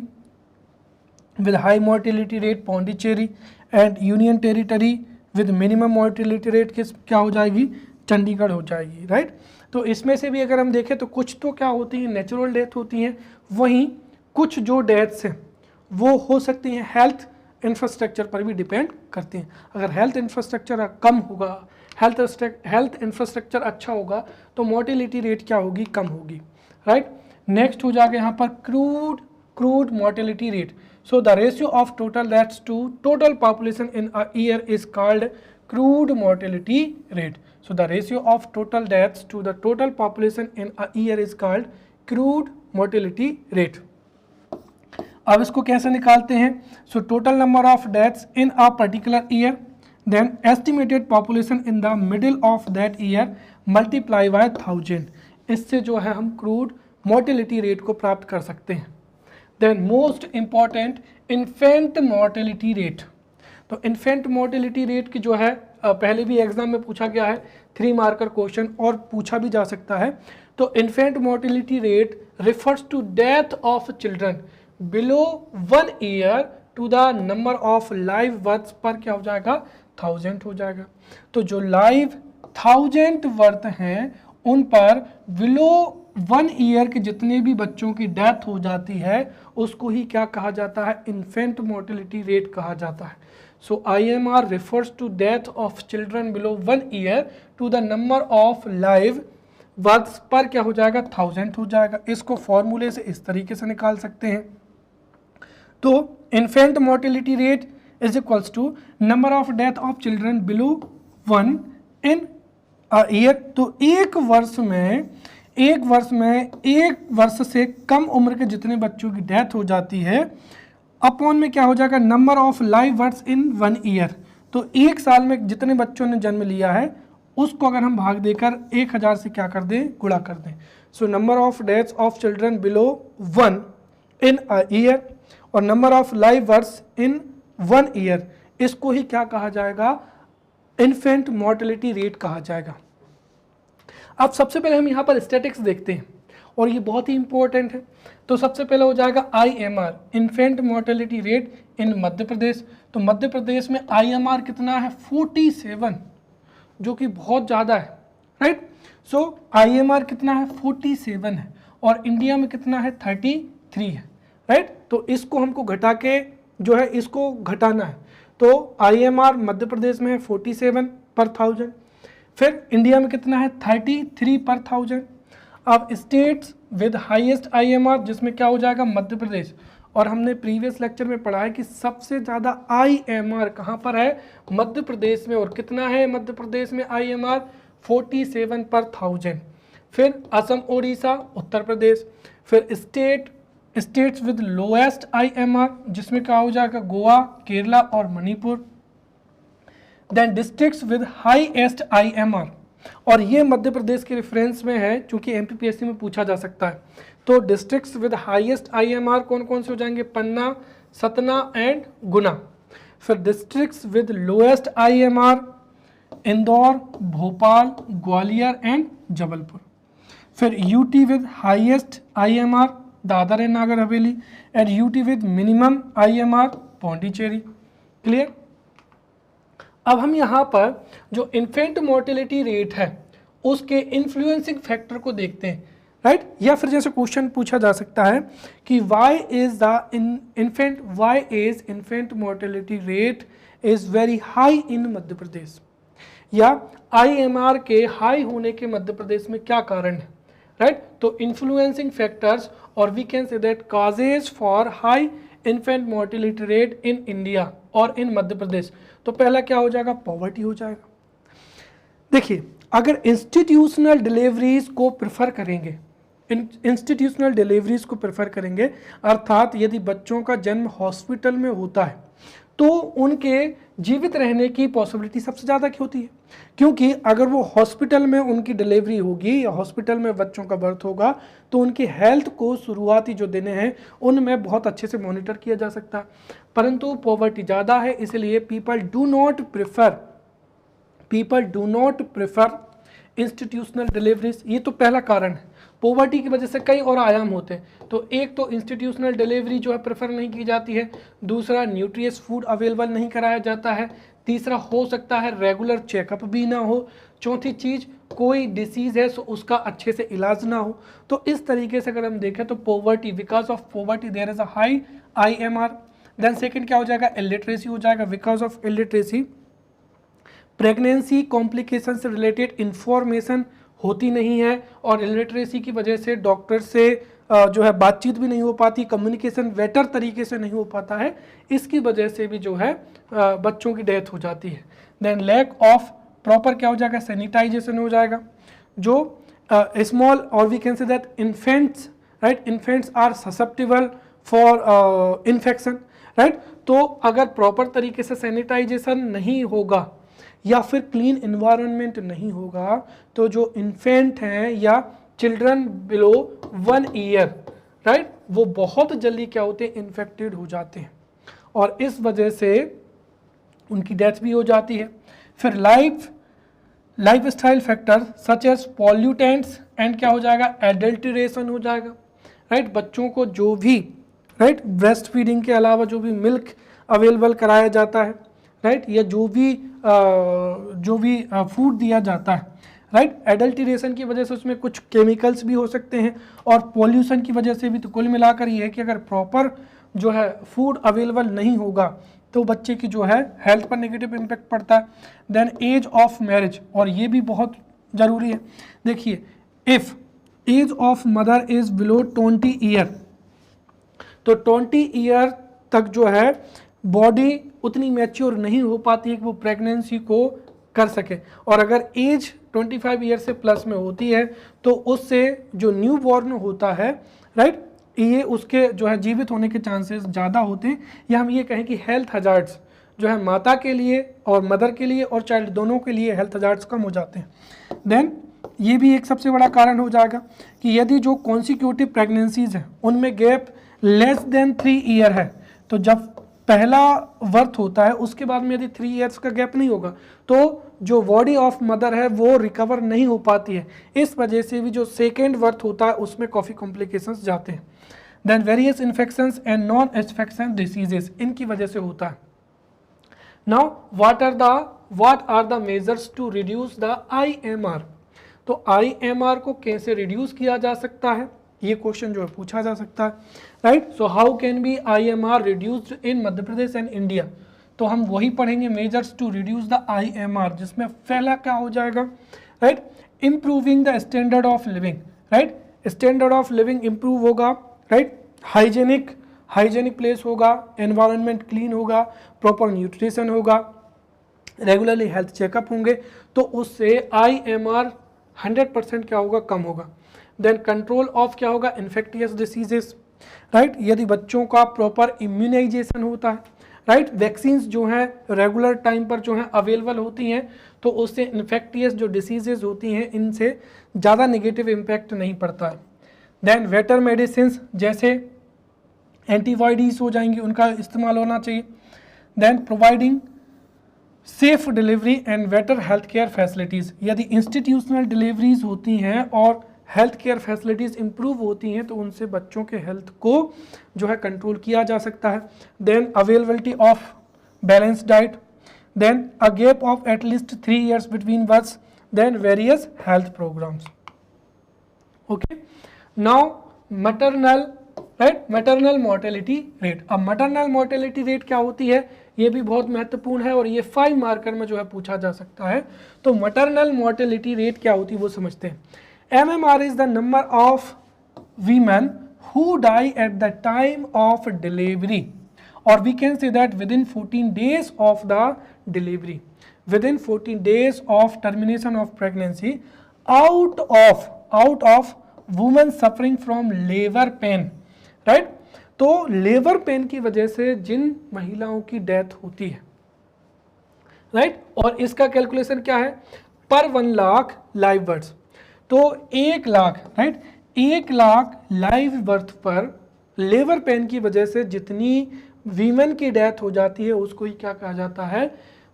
with high mortality rate Pondicherry, and union territory with minimum mortality rate किस क्या हो जाएगी, चंडीगढ़ हो जाएगी, राइट। तो इसमें से भी अगर हम देखें तो कुछ तो क्या होती हैं, नेचुरल डेथ होती हैं, वहीं कुछ जो डेथ्स हैं वो हो सकती हैं हेल्थ इंफ्रास्ट्रक्चर पर भी डिपेंड करती हैं। अगर हेल्थ इंफ्रास्ट्रक्चर कम होगा, हेल्थ इंफ्रास्ट्रक्चर अच्छा होगा तो मोर्टेलिटी रेट क्या होगी, कम होगी, राइट। नेक्स्ट हो जाएगा यहाँ पर crude mortality rate. So the ratio of total deaths to total population in a year is called crude mortality rate. So the ratio of total deaths to the total population in a year is called crude mortality rate. अब इसको कैसे निकालते हैं, so total number of deaths in a particular year, then estimated population in the middle of that year multiply by 1000, इससे जो है हम crude mortality rate को प्राप्त कर सकते हैं। Then most important infant mortality rate. तो इन्फेंट मोर्टेलिटी रेट की जो है पहले भी एग्जाम में पूछा गया है, 3 मार्कर क्वेश्चन और पूछा भी जा सकता है। तो infant mortality rate refers to death of children below 1 year to the number of live births per क्या हो जाएगा, 1000 हो जाएगा। तो जो लाइव 1000 बर्थ हैं उन पर बिलो 1 ईयर के जितने भी बच्चों की डेथ हो जाती है उसको ही क्या कहा जाता है, इन्फेंट मोर्टेलिटी रेट कहा जाता है। So IMR refers to death of children below 1 year to the number of live births पर क्या हो जाएगा, 1000 हो जाएगा। इसको फॉर्मूले से इस तरीके से निकाल सकते हैं। तो infant mortality rate is equals to number of death of children below 1 in a year। तो एक वर्ष में एक वर्ष से कम उम्र के जितने बच्चों की डेथ हो जाती है अपॉन में क्या हो जाएगा, number of live births in 1 year. तो एक साल में जितने बच्चों ने जन्म लिया है उसको अगर हम भाग देकर 1000 से क्या कर दें, गुणा कर दें। So number of deaths of children below 1 in a year और number of live births in 1 year, इसको ही क्या कहा जाएगा, इन्फेंट मोर्टेलिटी रेट कहा जाएगा। अब सबसे पहले हम यहाँ पर स्टैटिक्स देखते हैं और ये बहुत ही इंपॉर्टेंट है। तो सबसे पहले हो जाएगा IMR, infant mortality rate in Madhya Pradesh. तो मध्य प्रदेश में IMR कितना है, 47, जो कि बहुत ज़्यादा है, राइट। सो IMR कितना है, 47 है, और इंडिया में कितना है, 33 है, राइट। तो इसको हमको घटा के जो है इसको घटाना है। तो IMR मध्य प्रदेश में है 47 पर 1000, फिर इंडिया में कितना है, 33 पर 1000। अब स्टेट्स विद हाईएस्ट IMR जिसमें क्या हो जाएगा, मध्य प्रदेश। और हमने प्रीवियस लेक्चर में पढ़ा है कि सबसे ज़्यादा IMR कहाँ पर है, मध्य प्रदेश में। और कितना है मध्य प्रदेश में IMR, 47 पर 1000। फिर असम, ओडिशा, उत्तर प्रदेश। फिर स्टेट्स विद लोएस्ट IMR जिसमें क्या हो जाएगा, गोवा, केरला और Manipur. Then districts with highest IMR, और ये मध्य प्रदेश के रेफरेंस में है क्योंकि MPPSC में पूछा जा सकता है। तो डिस्ट्रिक्ट्स विद हाईएस्ट IMR कौन कौन से हो जाएंगे, पन्ना, सतना एंड गुना। फिर districts with lowest IMR Indore, Bhopal, Gwalior and Jabalpur. फिर UT with highest IMR Dadar and Nagar Haveli, and UT with minimum IMR Pondicherry. Clear. अब हम यहाँ पर जो इन्फेंट मोर्टेलिटी रेट है उसके इन्फ्लुएंसिंग फैक्टर को देखते हैं, राइट। या फिर जैसे क्वेश्चन पूछा जा सकता है कि why is infant mortality rate is very high in Madhya Pradesh, या IMR के हाई होने के मध्य प्रदेश में क्या कारण है, राइट। तो इन्फ्लुएंसिंग फैक्टर्स और we can say that causes for high infant mortality rate in India और इन मध्य प्रदेश, तो पहला क्या हो जाएगा, पॉवर्टी हो जाएगा। देखिए अगर इंस्टीट्यूशनल डिलीवरीज को प्रेफर करेंगे, इंस्टीट्यूशनल डिलीवरीज को प्रेफर करेंगे, अर्थात यदि बच्चों का जन्म हॉस्पिटल में होता है तो उनके जीवित रहने की पॉसिबिलिटी सबसे ज़्यादा की होती है, क्योंकि अगर वो हॉस्पिटल में उनकी डिलीवरी होगी या हॉस्पिटल में बच्चों का बर्थ होगा तो उनकी हेल्थ को शुरुआती जो दिन हैं उनमें बहुत अच्छे से मॉनिटर किया जा सकता है। परंतु पॉवर्टी ज़्यादा है, इसलिए people do not prefer institutional deliveries. ये तो पहला कारण है। पॉवर्टी की वजह से कई और आयाम होते हैं, तो एक तो इंस्टीट्यूशनल डिलीवरी जो है प्रेफर नहीं की जाती है, दूसरा न्यूट्रियस फूड अवेलेबल नहीं कराया जाता है, तीसरा हो सकता है रेगुलर चेकअप भी ना हो, चौथी चीज़ कोई डिसीज़ है तो उसका अच्छे से इलाज ना हो। तो इस तरीके से अगर हम देखें तो poverty, because of poverty there is a high IMR। Then second क्या हो जाएगा, इलिटरेसी हो जाएगा, because of illiteracy pregnancy complication से रिलेटेड इंफॉर्मेशन होती नहीं है, और इलिटरेसी की वजह से डॉक्टर से जो है बातचीत भी नहीं हो पाती, कम्युनिकेशन बेटर तरीके से नहीं हो पाता है, इसकी वजह से भी जो है बच्चों की डेथ हो जाती है। देन लैक ऑफ प्रॉपर क्या हो जाएगा, सैनिटाइजेशन हो जाएगा, जो स्मॉल और we can say that infants, right, infants are susceptible for infection, right. तो अगर प्रॉपर तरीके से सैनिटाइजेशन नहीं होगा या फिर क्लीन इन्वायरमेंट नहीं होगा तो जो इन्फेंट हैं या चिल्ड्रन बिलो 1 ईयर, राइट, वो बहुत जल्दी क्या होते हैं, इन्फेक्टेड हो जाते हैं, और इस वजह से उनकी डेथ भी हो जाती है। फिर life style factor such as pollutants and क्या हो जाएगा, एडल्टरेशन हो जाएगा, राइट। बच्चों को जो भी, राइट, ब्रेस्ट फीडिंग के अलावा जो भी मिल्क अवेलेबल कराया जाता है, राइट, या जो भी फूड दिया जाता है, राइट, एडल्टरेशन की वजह से उसमें कुछ केमिकल्स भी हो सकते हैं, और पॉल्यूशन की वजह से भी। तो कुल मिलाकर ये है कि अगर प्रॉपर जो है फूड अवेलेबल नहीं होगा तो बच्चे की जो है हेल्थ पर नेगेटिव इम्पैक्ट पड़ता है। देन एज ऑफ मैरिज, और ये भी बहुत ज़रूरी है। देखिए if age of mother is below 20 year, तो 20 ईयर तक जो है बॉडी उतनी मैच्योर नहीं हो पाती है कि वो प्रेगनेंसी को कर सके, और अगर एज 25 ईयर से प्लस में होती है तो उससे जो न्यू बॉर्न होता है, राइट, ये उसके जो है जीवित होने के चांसेस ज़्यादा होते हैं, या हम ये कहें कि हेल्थ हजार्ड्स जो है माता के लिए और मदर के लिए और चाइल्ड दोनों के लिए हेल्थ हजार्ड्स कम हो जाते हैं। देन ये भी एक सबसे बड़ा कारण हो जाएगा कि यदि जो कॉन्सिक्यूटिव प्रेगनेंसीज हैं उनमें गैप लेस देन 3 ईयर है, तो जब पहला वर्थ होता है उसके बाद में यदि 3 ईयर्स का गैप नहीं होगा तो जो बॉडी ऑफ मदर है वो रिकवर नहीं हो पाती है, इस वजह से भी जो सेकेंड वर्थ होता है उसमें काफ़ी कॉम्प्लिकेशंस जाते हैं। Then various infections and non infection diseases, इनकी वजह से होता है। Now what are the measures to reduce the IMR, तो IMR को कैसे रिड्यूस किया जा सकता है, ये क्वेश्चन जो है पूछा जा सकता है, right. So how can be IMR reduced in Madhya Pradesh and India, तो हम वही पढ़ेंगे measures to reduce the IMR, जिसमें पहला क्या हो जाएगा, right, improving the standard of living, right, standard of living improve होगा, राइट, हाइजेनिक प्लेस होगा, एनवायरनमेंट क्लीन होगा, प्रॉपर न्यूट्रिशन होगा, रेगुलरली हेल्थ चेकअप होंगे, तो उससे IMR 100% क्या होगा, कम होगा। देन कंट्रोल ऑफ क्या होगा, इन्फेक्टियस डिसीजेस, राइट, यदि बच्चों का प्रॉपर इम्यूनाइजेशन होता है, राइट, वैक्सीन्स जो हैं रेगुलर टाइम पर जो हैं अवेलेबल होती हैं, तो उससे इन्फेक्टियस जो डिसीजेज होती हैं इनसे ज़्यादा नेगेटिव इम्पैक्ट नहीं पड़ता है। देन वेटर मेडिसिन जैसे एंटीबायोटिक्स हो जाएंगी, उनका इस्तेमाल होना चाहिए। Then providing safe delivery and better health care facilities, यदि इंस्टीट्यूशनल डिलीवरीज होती हैं और हेल्थ केयर फैसिलिटीज़ इंप्रूव होती हैं तो उनसे बच्चों के हेल्थ को जो है कंट्रोल किया जा सकता है। Then availability of balance diet, then a gap of at least 3 years between births, then various health programs. Okay, now maternal mortality rate. अब मैटरनल मोर्टेलिटी रेट क्या होती है, ये भी बहुत महत्वपूर्ण है और ये 5 मार्कर में जो है पूछा जा सकता है। तो मैटरनल मोर्टेलिटी रेट क्या होती है वो समझते हैं। MMR is the number of women who die at the time of delivery or we can say that within 14 days of the delivery, within 14 days of termination of pregnancy, out of women suffering from labor pain, right? तो labour pain की वजह से जिन महिलाओं की death होती है, right, और इसका कैलकुलेशन क्या है, पर 1 लाख लाइव बर्थ, तो 1 lakh, right, 1 lakh live birth पर लेबर पेन की वजह से जितनी वीमेन की डेथ हो जाती है उसको ही क्या कहा जाता है,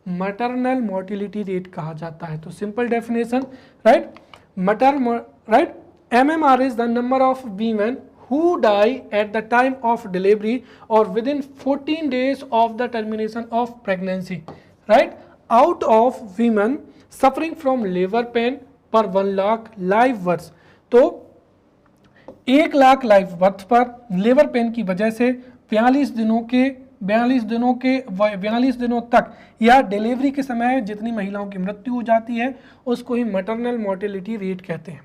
मैटरनल मोर्टिलिटी रेट कहा जाता है। तो simple definition, right, right, MMR is the number of women who die at the time of delivery or within 14 days of the termination of pregnancy, right, out of women suffering from labor pain per 1 lakh live birth. तो 1 lakh live birth पर labour pain की वजह से 42 दिनों तक या delivery के समय जितनी महिलाओं की मृत्यु हो जाती है उसको ही मैटरनल मोर्टिलिटी रेट कहते हैं।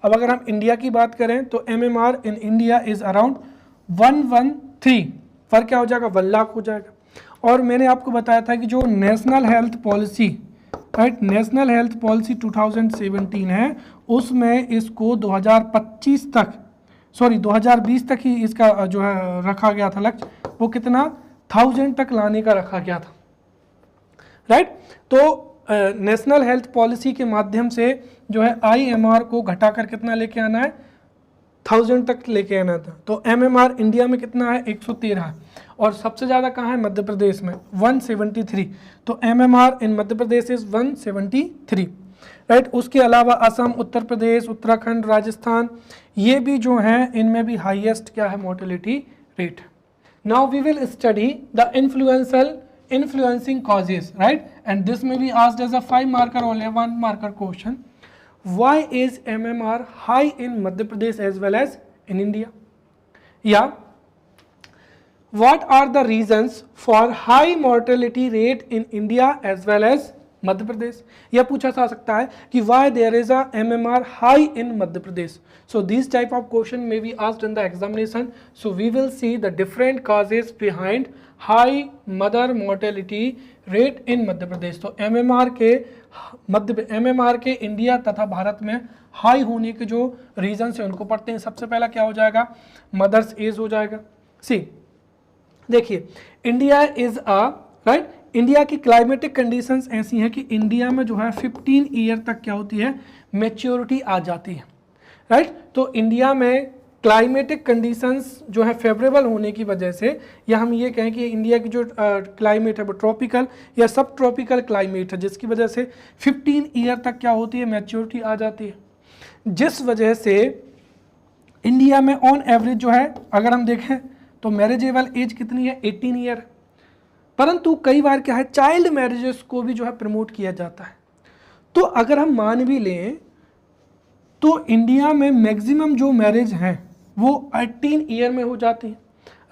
अब अगर हम इंडिया की बात करें तो MMR in India is around 113 पर क्या हो जाएगा, 1 लाख हो जाएगा। और मैंने आपको बताया था कि जो national health policy, right, national health policy 2017 है उसमें इसको 2025 तक, सॉरी 2020 तक ही इसका जो है रखा गया था लक्ष्य, वो कितना 1000 तक लाने का रखा गया था, राइट। तो नेशनल हेल्थ पॉलिसी के माध्यम से जो है IMR को घटाकर कितना लेके आना है, 1000 तक लेके आना था। तो MMR इंडिया में कितना है, 113 है, और सबसे ज़्यादा कहाँ है, मध्य प्रदेश में 173। तो MMR in Madhya Pradesh is 173, right. उसके अलावा असम, उत्तर प्रदेश, उत्तराखंड, राजस्थान, ये भी जो हैं इनमें भी हाईएस्ट क्या है, mortality rate. Now we will study the influencing causes, right, and this may be asked as a 5 marker or 1 marker question. Why is MMR high in Madhya Pradesh as well as in India? Yeah, what are the reasons for high mortality rate in India as well as Madhya Pradesh? यह पूछा जा सकता है कि why there is a MMR high in Madhya Pradesh. So these type of question may be asked in the examination. So we will see the different causes behind high mother mortality rate in मध्य प्रदेश. तो MMR के India तथा भारत में high होने के जो reason है उनको पढ़ते हैं। सबसे पहला क्या हो जाएगा, मदर्स एज हो जाएगा। सी देखिए, India is a, right, India की क्लाइमेटिक कंडीशंस ऐसी हैं कि इंडिया में जो है 15 ईयर तक क्या होती है, मैच्योरिटी आ जाती है, राइट। तो इंडिया में क्लाइमेटिक कंडीशंस जो है फेवरेबल होने की वजह से, या हम ये कहें कि इंडिया की जो क्लाइमेट है वो ट्रॉपिकल या सब ट्रॉपिकल क्लाइमेट है, जिसकी वजह से 15 ईयर तक क्या होती है, मैच्योरिटी आ जाती है, जिस वजह से इंडिया में ऑन एवरेज जो है अगर हम देखें तो मैरिजेबल एज कितनी है, 18 ईयर। परंतु कई बार क्या है, चाइल्ड मैरिजेस को भी जो है प्रमोट किया जाता है। तो अगर हम मान भी लें तो इंडिया में मैक्सिमम जो मैरिज हैं वो 18 ईयर में हो जाती है,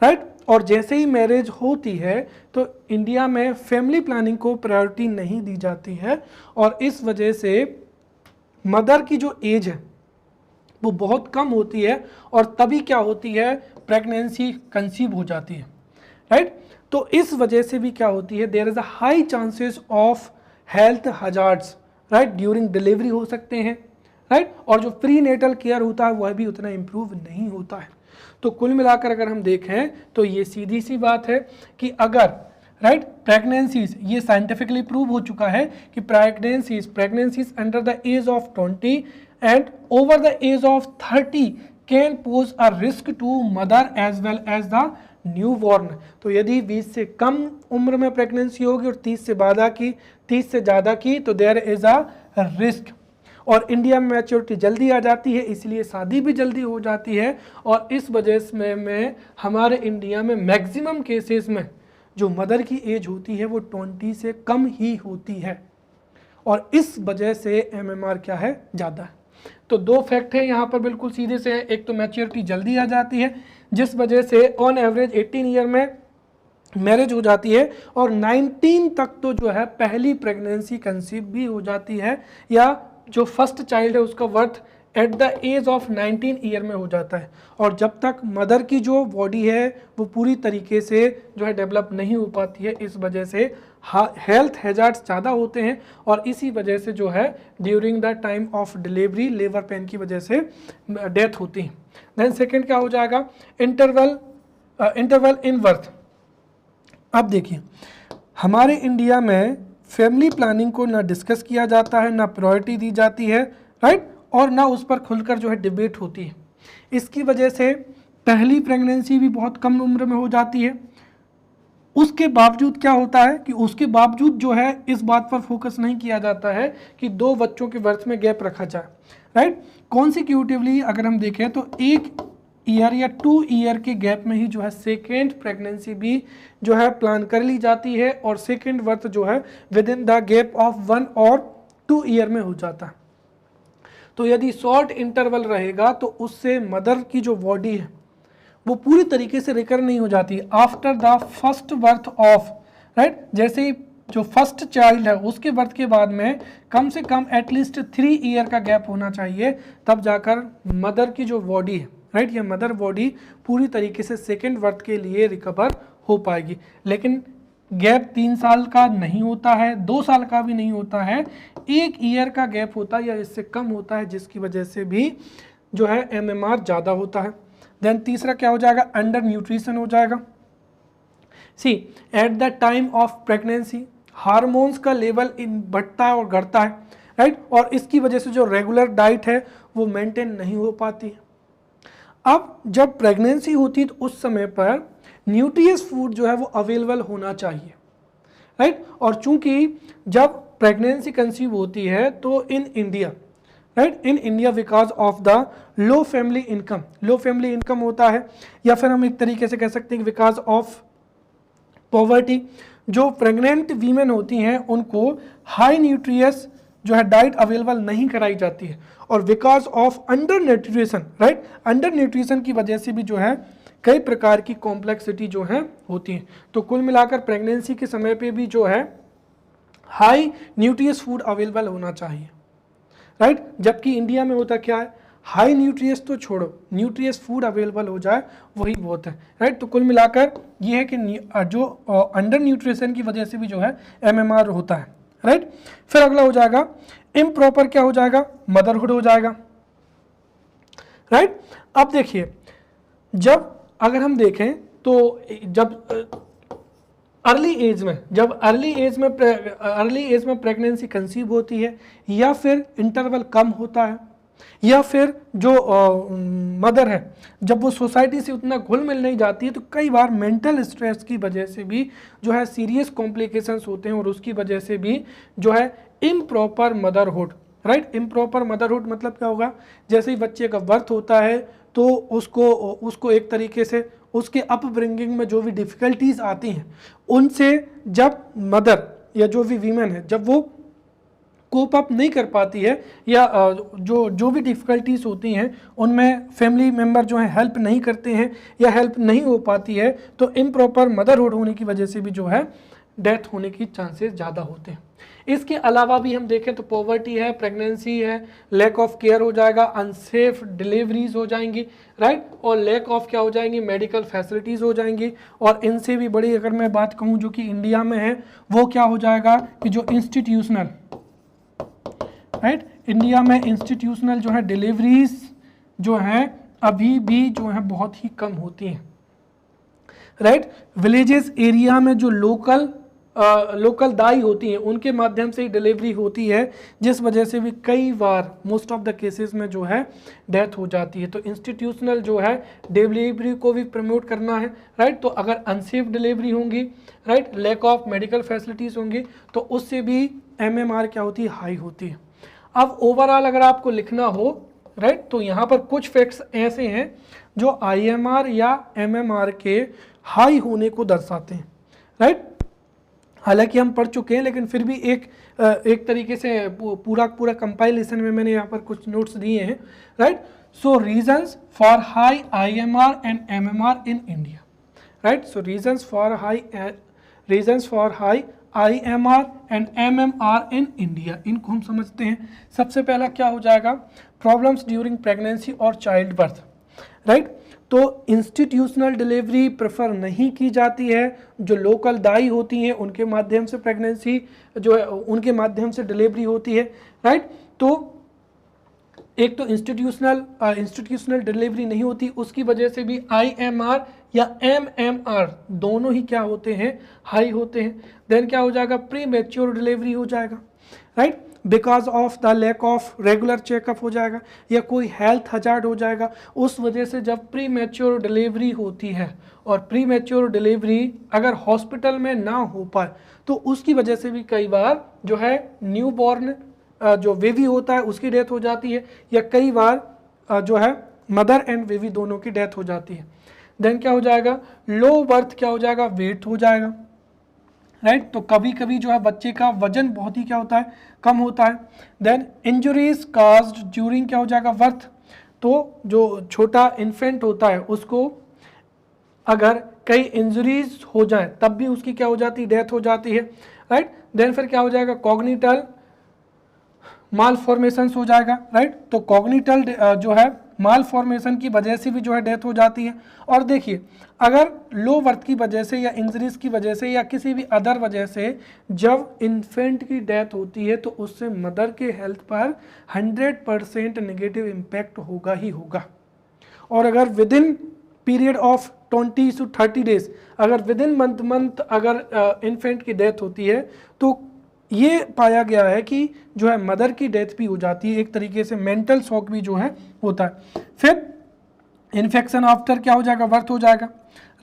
राइट। और जैसे ही मैरिज होती है तो इंडिया में फैमिली प्लानिंग को प्रायोरिटी नहीं दी जाती है, और इस वजह से मदर की जो एज है वो बहुत कम होती है, और तभी क्या होती है, प्रेगनेंसी कंसीव हो जाती है, राइट। तो इस वजह से भी क्या होती है, there is a high chances of health hazards, right, during delivery हो सकते हैं, राइट। और जो प्री नेटल केयर होता है वह भी उतना इम्प्रूव नहीं होता है। तो कुल मिलाकर अगर हम देखें तो ये सीधी सी बात है कि अगर, राइट, प्रेगनेंसीज, ये साइंटिफिकली प्रूव हो चुका है कि pregnancies under the age of 20 and over the age of 30 can pose a risk to mother as well as the newborn. तो यदि 20 से कम उम्र में प्रेगनेंसी होगी और 30 से ज़्यादा की तो देयर इज अ रिस्क। और इंडिया में मैच्योरिटी जल्दी आ जाती है, इसलिए शादी भी जल्दी हो जाती है, और इस वजह में हमारे इंडिया में मैक्सिमम केसेस में जो मदर की एज होती है वो 20 से कम ही होती है, और इस वजह से MMR क्या है, ज़्यादा है। तो दो फैक्ट है यहाँ पर बिल्कुल सीधे से, एक तो मैच्योरिटी जल्दी आ जाती है जिस वजह से ऑन एवरेज 18 ईयर में मैरिज हो जाती है, और 19 तक तो जो है पहली प्रेगनेंसी कंसीव भी हो जाती है, या जो फर्स्ट चाइल्ड है उसका birth at the age of 19 year में हो जाता है, और जब तक मदर की जो बॉडी है वो पूरी तरीके से जो है डेवलप नहीं हो पाती है, इस वजह से हेल्थ हैजार्ड्स ज़्यादा होते हैं, और इसी वजह से जो है during the time of delivery labour pain की वजह से डेथ होती है। देन सेकेंड क्या हो जाएगा, इंटरवल इन बर्थ। अब देखिए हमारे इंडिया में फैमिली प्लानिंग को ना डिस्कस किया जाता है, ना प्रायोरिटी दी जाती है, राइट, और ना उस पर खुलकर जो है डिबेट होती है। इसकी वजह से पहली प्रेगनेंसी भी बहुत कम उम्र में हो जाती है। उसके बावजूद क्या होता है कि उसके बावजूद जो है इस बात पर फोकस नहीं किया जाता है कि 2 बच्चों के बर्थ में गैप रखा जाए, राइट। कॉन्सिक्यूटिवली अगर हम देखें तो 1 ईयर या 2 ईयर के गैप में ही जो है सेकेंड प्रेगनेंसी भी जो है प्लान कर ली जाती है, और सेकेंड बर्थ जो है with in the gap of 1 और 2 ईयर में हो जाता है। तो यदि शॉर्ट इंटरवल रहेगा तो उससे मदर की जो बॉडी है वो पूरी तरीके से रिकवर नहीं हो जाती after the first birth of, right. जैसे ही जो फर्स्ट चाइल्ड है उसके बर्थ के बाद में कम से कम एटलीस्ट 3 ईयर का गैप होना चाहिए, तब जाकर मदर की जो बॉडी है, राइट, ये मदर बॉडी पूरी तरीके से सेकेंड बर्थ के लिए रिकवर हो पाएगी। लेकिन गैप 3 साल का नहीं होता है, 2 साल का भी नहीं होता है, 1 ईयर का गैप होता है या इससे कम होता है, जिसकी वजह से भी जो है MMR ज़्यादा होता है। देन तीसरा क्या हो जाएगा, अंडर न्यूट्रिशन हो जाएगा। See at the time of pregnancy hormones का लेवल बढ़ता है और घटता है, राइट, और इसकी वजह से जो रेगुलर डाइट है वो मेंटेन नहीं हो पाती है। अब जब प्रेगनेंसी होती है तो उस समय पर न्यूट्रियस फूड जो है वो अवेलेबल होना चाहिए, राइट। और चूंकि जब प्रेगनेंसी कंसीव होती है तो in India, right, in India because of the low family income होता है, या फिर हम एक तरीके से कह सकते हैं बिकॉज ऑफ पॉवर्टी, जो प्रेग्नेंट वीमेन होती हैं उनको हाई न्यूट्रियस जो है डाइट अवेलेबल नहीं कराई जाती है, और because of under nutrition, right, under nutrition की वजह से भी जो है कई प्रकार की कॉम्प्लेक्सिटी जो है होती है। तो कुल मिलाकर प्रेगनेंसी के समय पे भी जो है हाई न्यूट्रियस फूड अवेलेबल होना चाहिए, राइट। जबकि इंडिया में होता क्या है, हाई न्यूट्रियस तो छोड़ो, न्यूट्रियस फूड अवेलेबल हो जाए वही बहुत है, राइट। तो कुल मिलाकर ये है कि जो अंडर न्यूट्रिशन की वजह से भी जो है MMR होता है, राइट। फिर अगला हो जाएगा इम्प्रॉपर, क्या हो जाएगा, मदरहुड हो जाएगा, राइट। अब देखिए जब अगर हम देखें तो जब अर्ली एज में प्रेगनेंसी कंसीव होती है, या फिर इंटरवल कम होता है, या फिर जो मदर है जब वो सोसाइटी से उतना घुल मिल नहीं जाती है, तो कई बार मेंटल स्ट्रेस की वजह से भी जो है सीरियस कॉम्प्लिकेशंस होते हैं, और उसकी वजह से भी जो है improper motherhood, right. Improper motherhood मतलब क्या होगा, जैसे ही बच्चे का बर्थ होता है तो उसको एक तरीके से उसके अपब्रिंगिंग में जो भी डिफ़िकल्टीज आती हैं उनसे जब मदर या जो भी वीमेन है जब वो कोप अप नहीं कर पाती है, या जो भी डिफ़िकल्टीज होती हैं उनमें फैमिली मेम्बर जो है हेल्प नहीं करते हैं या हेल्प नहीं हो पाती है, तो इम्प्रॉपर मदरहुड होने की वजह से भी जो है डेथ होने की चांसेस ज़्यादा होते हैं। इसके अलावा भी हम देखें तो पॉवर्टी है, प्रेगनेंसी है, लैक ऑफ केयर हो जाएगा, अनसेफ डिलीवरीज हो जाएंगी, राइट, और लैक ऑफ क्या हो जाएंगी, मेडिकल फैसिलिटीज़ हो जाएंगी। और इनसे भी बड़ी अगर मैं बात कहूँ जो कि इंडिया में है वो क्या हो जाएगा कि जो इंस्टीट्यूशनल, राइट, इंडिया में इंस्टीट्यूशनल जो है डिलीवरीज जो हैं अभी भी जो है बहुत ही कम होती हैं, राइट। विलेजेस एरिया में जो लोकल दाई होती हैं उनके माध्यम से ही डिलीवरी होती है, जिस वजह से भी कई बार मोस्ट ऑफ द केसेस में जो है डेथ हो जाती है। तो इंस्टीट्यूशनल जो है डिलीवरी को भी प्रमोट करना है, राइट। तो अगर अनसेफ डिलीवरी होंगी, right, lack of medical facilities होंगी, तो उससे भी MMR क्या होती है, हाई होती है। अब ओवरऑल अगर आपको लिखना हो, राइट, तो यहाँ पर कुछ फैक्ट्स ऐसे हैं जो IMR या MMR के हाई होने को दर्शाते हैं, राइट। हालांकि हम पढ़ चुके हैं लेकिन फिर भी एक तरीके से पूरा कंपाइलेशन में मैंने यहाँ पर कुछ नोट्स दिए हैं, right. So reasons for high IMR and MMR in India, right. So reasons for high IMR and MMR in India, इनको हम समझते हैं। सबसे पहला क्या हो जाएगा, प्रॉब्लम्स ड्यूरिंग प्रेगनेंसी और चाइल्ड बर्थ, राइट। तो इंस्टीट्यूशनल डिलीवरी प्रेफर नहीं की जाती है, जो लोकल दाई होती हैं उनके माध्यम से प्रेगनेंसी जो है उनके माध्यम से डिलीवरी होती है, राइट। तो एक तो इंस्टीट्यूशनल डिलीवरी नहीं होती, उसकी वजह से भी IMR या MMR दोनों ही क्या होते हैं, हाई होते हैं। देन क्या हो जाएगा, प्री मैच्योर डिलीवरी हो जाएगा, right, because of the lack of regular checkup हो जाएगा, या कोई हेल्थ हजार्ड हो जाएगा। उस वजह से जब प्री मैच्योर डिलीवरी होती है, और प्री मैच्योर डिलीवरी अगर हॉस्पिटल में ना हो पाए तो उसकी वजह से भी कई बार जो है न्यू बॉर्न जो बेबी होता है उसकी डेथ हो जाती है, या कई बार जो है मदर एंड बेबी दोनों की डेथ हो जाती है। देन क्या हो जाएगा, लो बर्थ क्या हो जाएगा, वेट हो जाएगा, राइट। तो कभी कभी जो है बच्चे का वजन बहुत ही क्या होता है, कम होता है। देन इंजरीज काज्ड ड्यूरिंग क्या हो जाएगा, बर्थ। तो जो छोटा इन्फेंट होता है उसको अगर कई इंजरीज हो जाए तब भी उसकी क्या हो जाती है, डेथ हो जाती है, राइट। देन फिर क्या हो जाएगा, कॉग्निटल माल फॉर्मेशन हो जाएगा, राइट। तो कॉग्निटल जो है माल फॉर्मेशन की वजह से भी जो है डेथ हो जाती है। और देखिए अगर लो बर्थ की वजह से या इंजरीज की वजह से या किसी भी अदर वजह से जब इन्फेंट की डेथ होती है तो उससे मदर के हेल्थ पर 100% नेगेटिव इम्पैक्ट होगा ही होगा। और अगर with in period of 20 to 30 days, अगर विद इन मंथ अगर इन्फेंट की डेथ होती है तो ये पाया गया है कि जो है मदर की डेथ भी हो जाती है, एक tariके से मेंटल शॉक भी जो है होता है। फिर इन्फेक्शन आफ्टर क्या हो जाएगा, बर्थ हो जाएगा,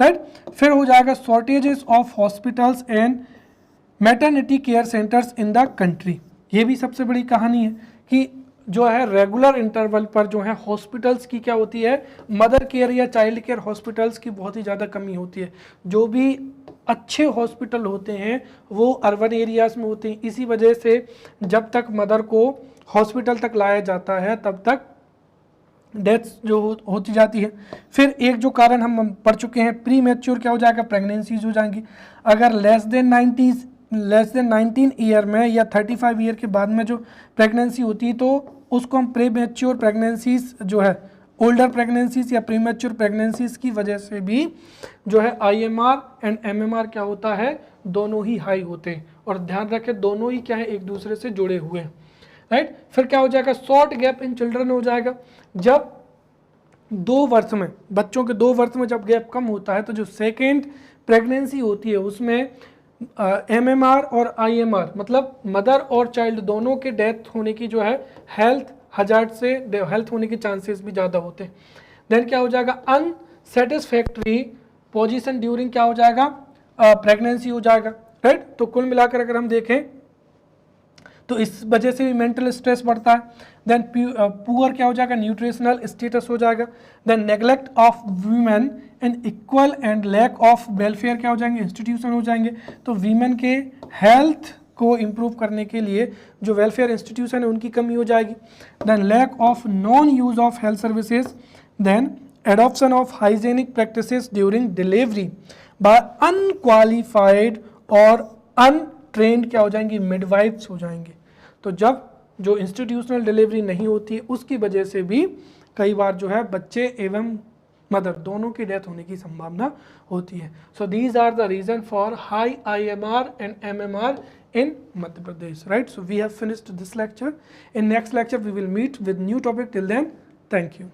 राइट। फिर हो जाएगा shortages of hospitals and maternity care centres in the country. ये भी सबसे बड़ी कहानी है कि जो है रेगुलर इंटरवल पर जो है हॉस्पिटल्स की क्या होती है, मदर केयर या चाइल्ड केयर हॉस्पिटल्स की बहुत ही ज़्यादा कमी होती है। जो भी अच्छे हॉस्पिटल होते हैं वो अर्बन एरियाज़ में होते हैं, इसी वजह से जब तक मदर को हॉस्पिटल तक लाया जाता है तब तक डेथ्स जो होती जाती है। फिर एक जो कारण हम पढ़ चुके हैं, प्री मैच्योर क्या हो जाएगा, प्रेगनेंसीज हो जाएंगी। अगर लेस देन 19 ईयर में या 35 ईयर के बाद में जो प्रेगनेंसी होती है तो उसको हम प्री मैच्योर प्रेगनेंसीज जो है, ओल्डर प्रेगनेंसीज या प्रीमेच्योर प्रेगनेंसीज की वजह से भी जो है IMR एंड MMR क्या होता है, दोनों ही हाई होते हैं। और ध्यान रखें दोनों ही क्या है, एक दूसरे से जुड़े हुए हैं, राइट। फिर क्या हो जाएगा, शॉर्ट गैप इन चिल्ड्रन हो जाएगा। जब 2 वर्ष में, बच्चों के 2 वर्ष में जब गैप कम होता है तो जो सेकेंड प्रेगनेंसी होती है उसमें MMR और IMR मतलब मदर और चाइल्ड दोनों के डेथ होने की जो है हेल्थ हजार्ड से हेल्थ होने के चांसेस भी ज़्यादा होते हैं। देन क्या हो जाएगा, अनसेटिस्फैक्ट्री पोजीशन ड्यूरिंग क्या हो जाएगा, प्रेगनेंसी हो जाएगा, राइट। तो कुल मिलाकर अगर हम देखें तो इस वजह से भी मेंटल स्ट्रेस बढ़ता है। देन पुअर क्या हो जाएगा, न्यूट्रिशनल स्टेटस हो जाएगा। Then neglect of women and equal and lack of welfare क्या हो जाएंगे, इंस्टीट्यूशन हो जाएंगे। तो वीमेन के हेल्थ को इम्प्रूव करने के लिए जो वेलफेयर इंस्टीट्यूशन है उनकी कमी हो जाएगी। Then lack of non use of health services. Then adoption of hygienic practices during delivery by unqualified और अनट्रेंड क्या हो जाएंगी, मिडवाइफ्स हो जाएंगे। तो जब जो इंस्टीट्यूशनल डिलीवरी नहीं होती है उसकी वजह से भी कई बार जो है बच्चे एवं मदर दोनों की डेथ होने की संभावना होती है। So these are the reason for high IMR and MMR in Madhya Pradesh, right? So we have finished this lecture. In next lecture we will meet with new topic. Till then, thank you.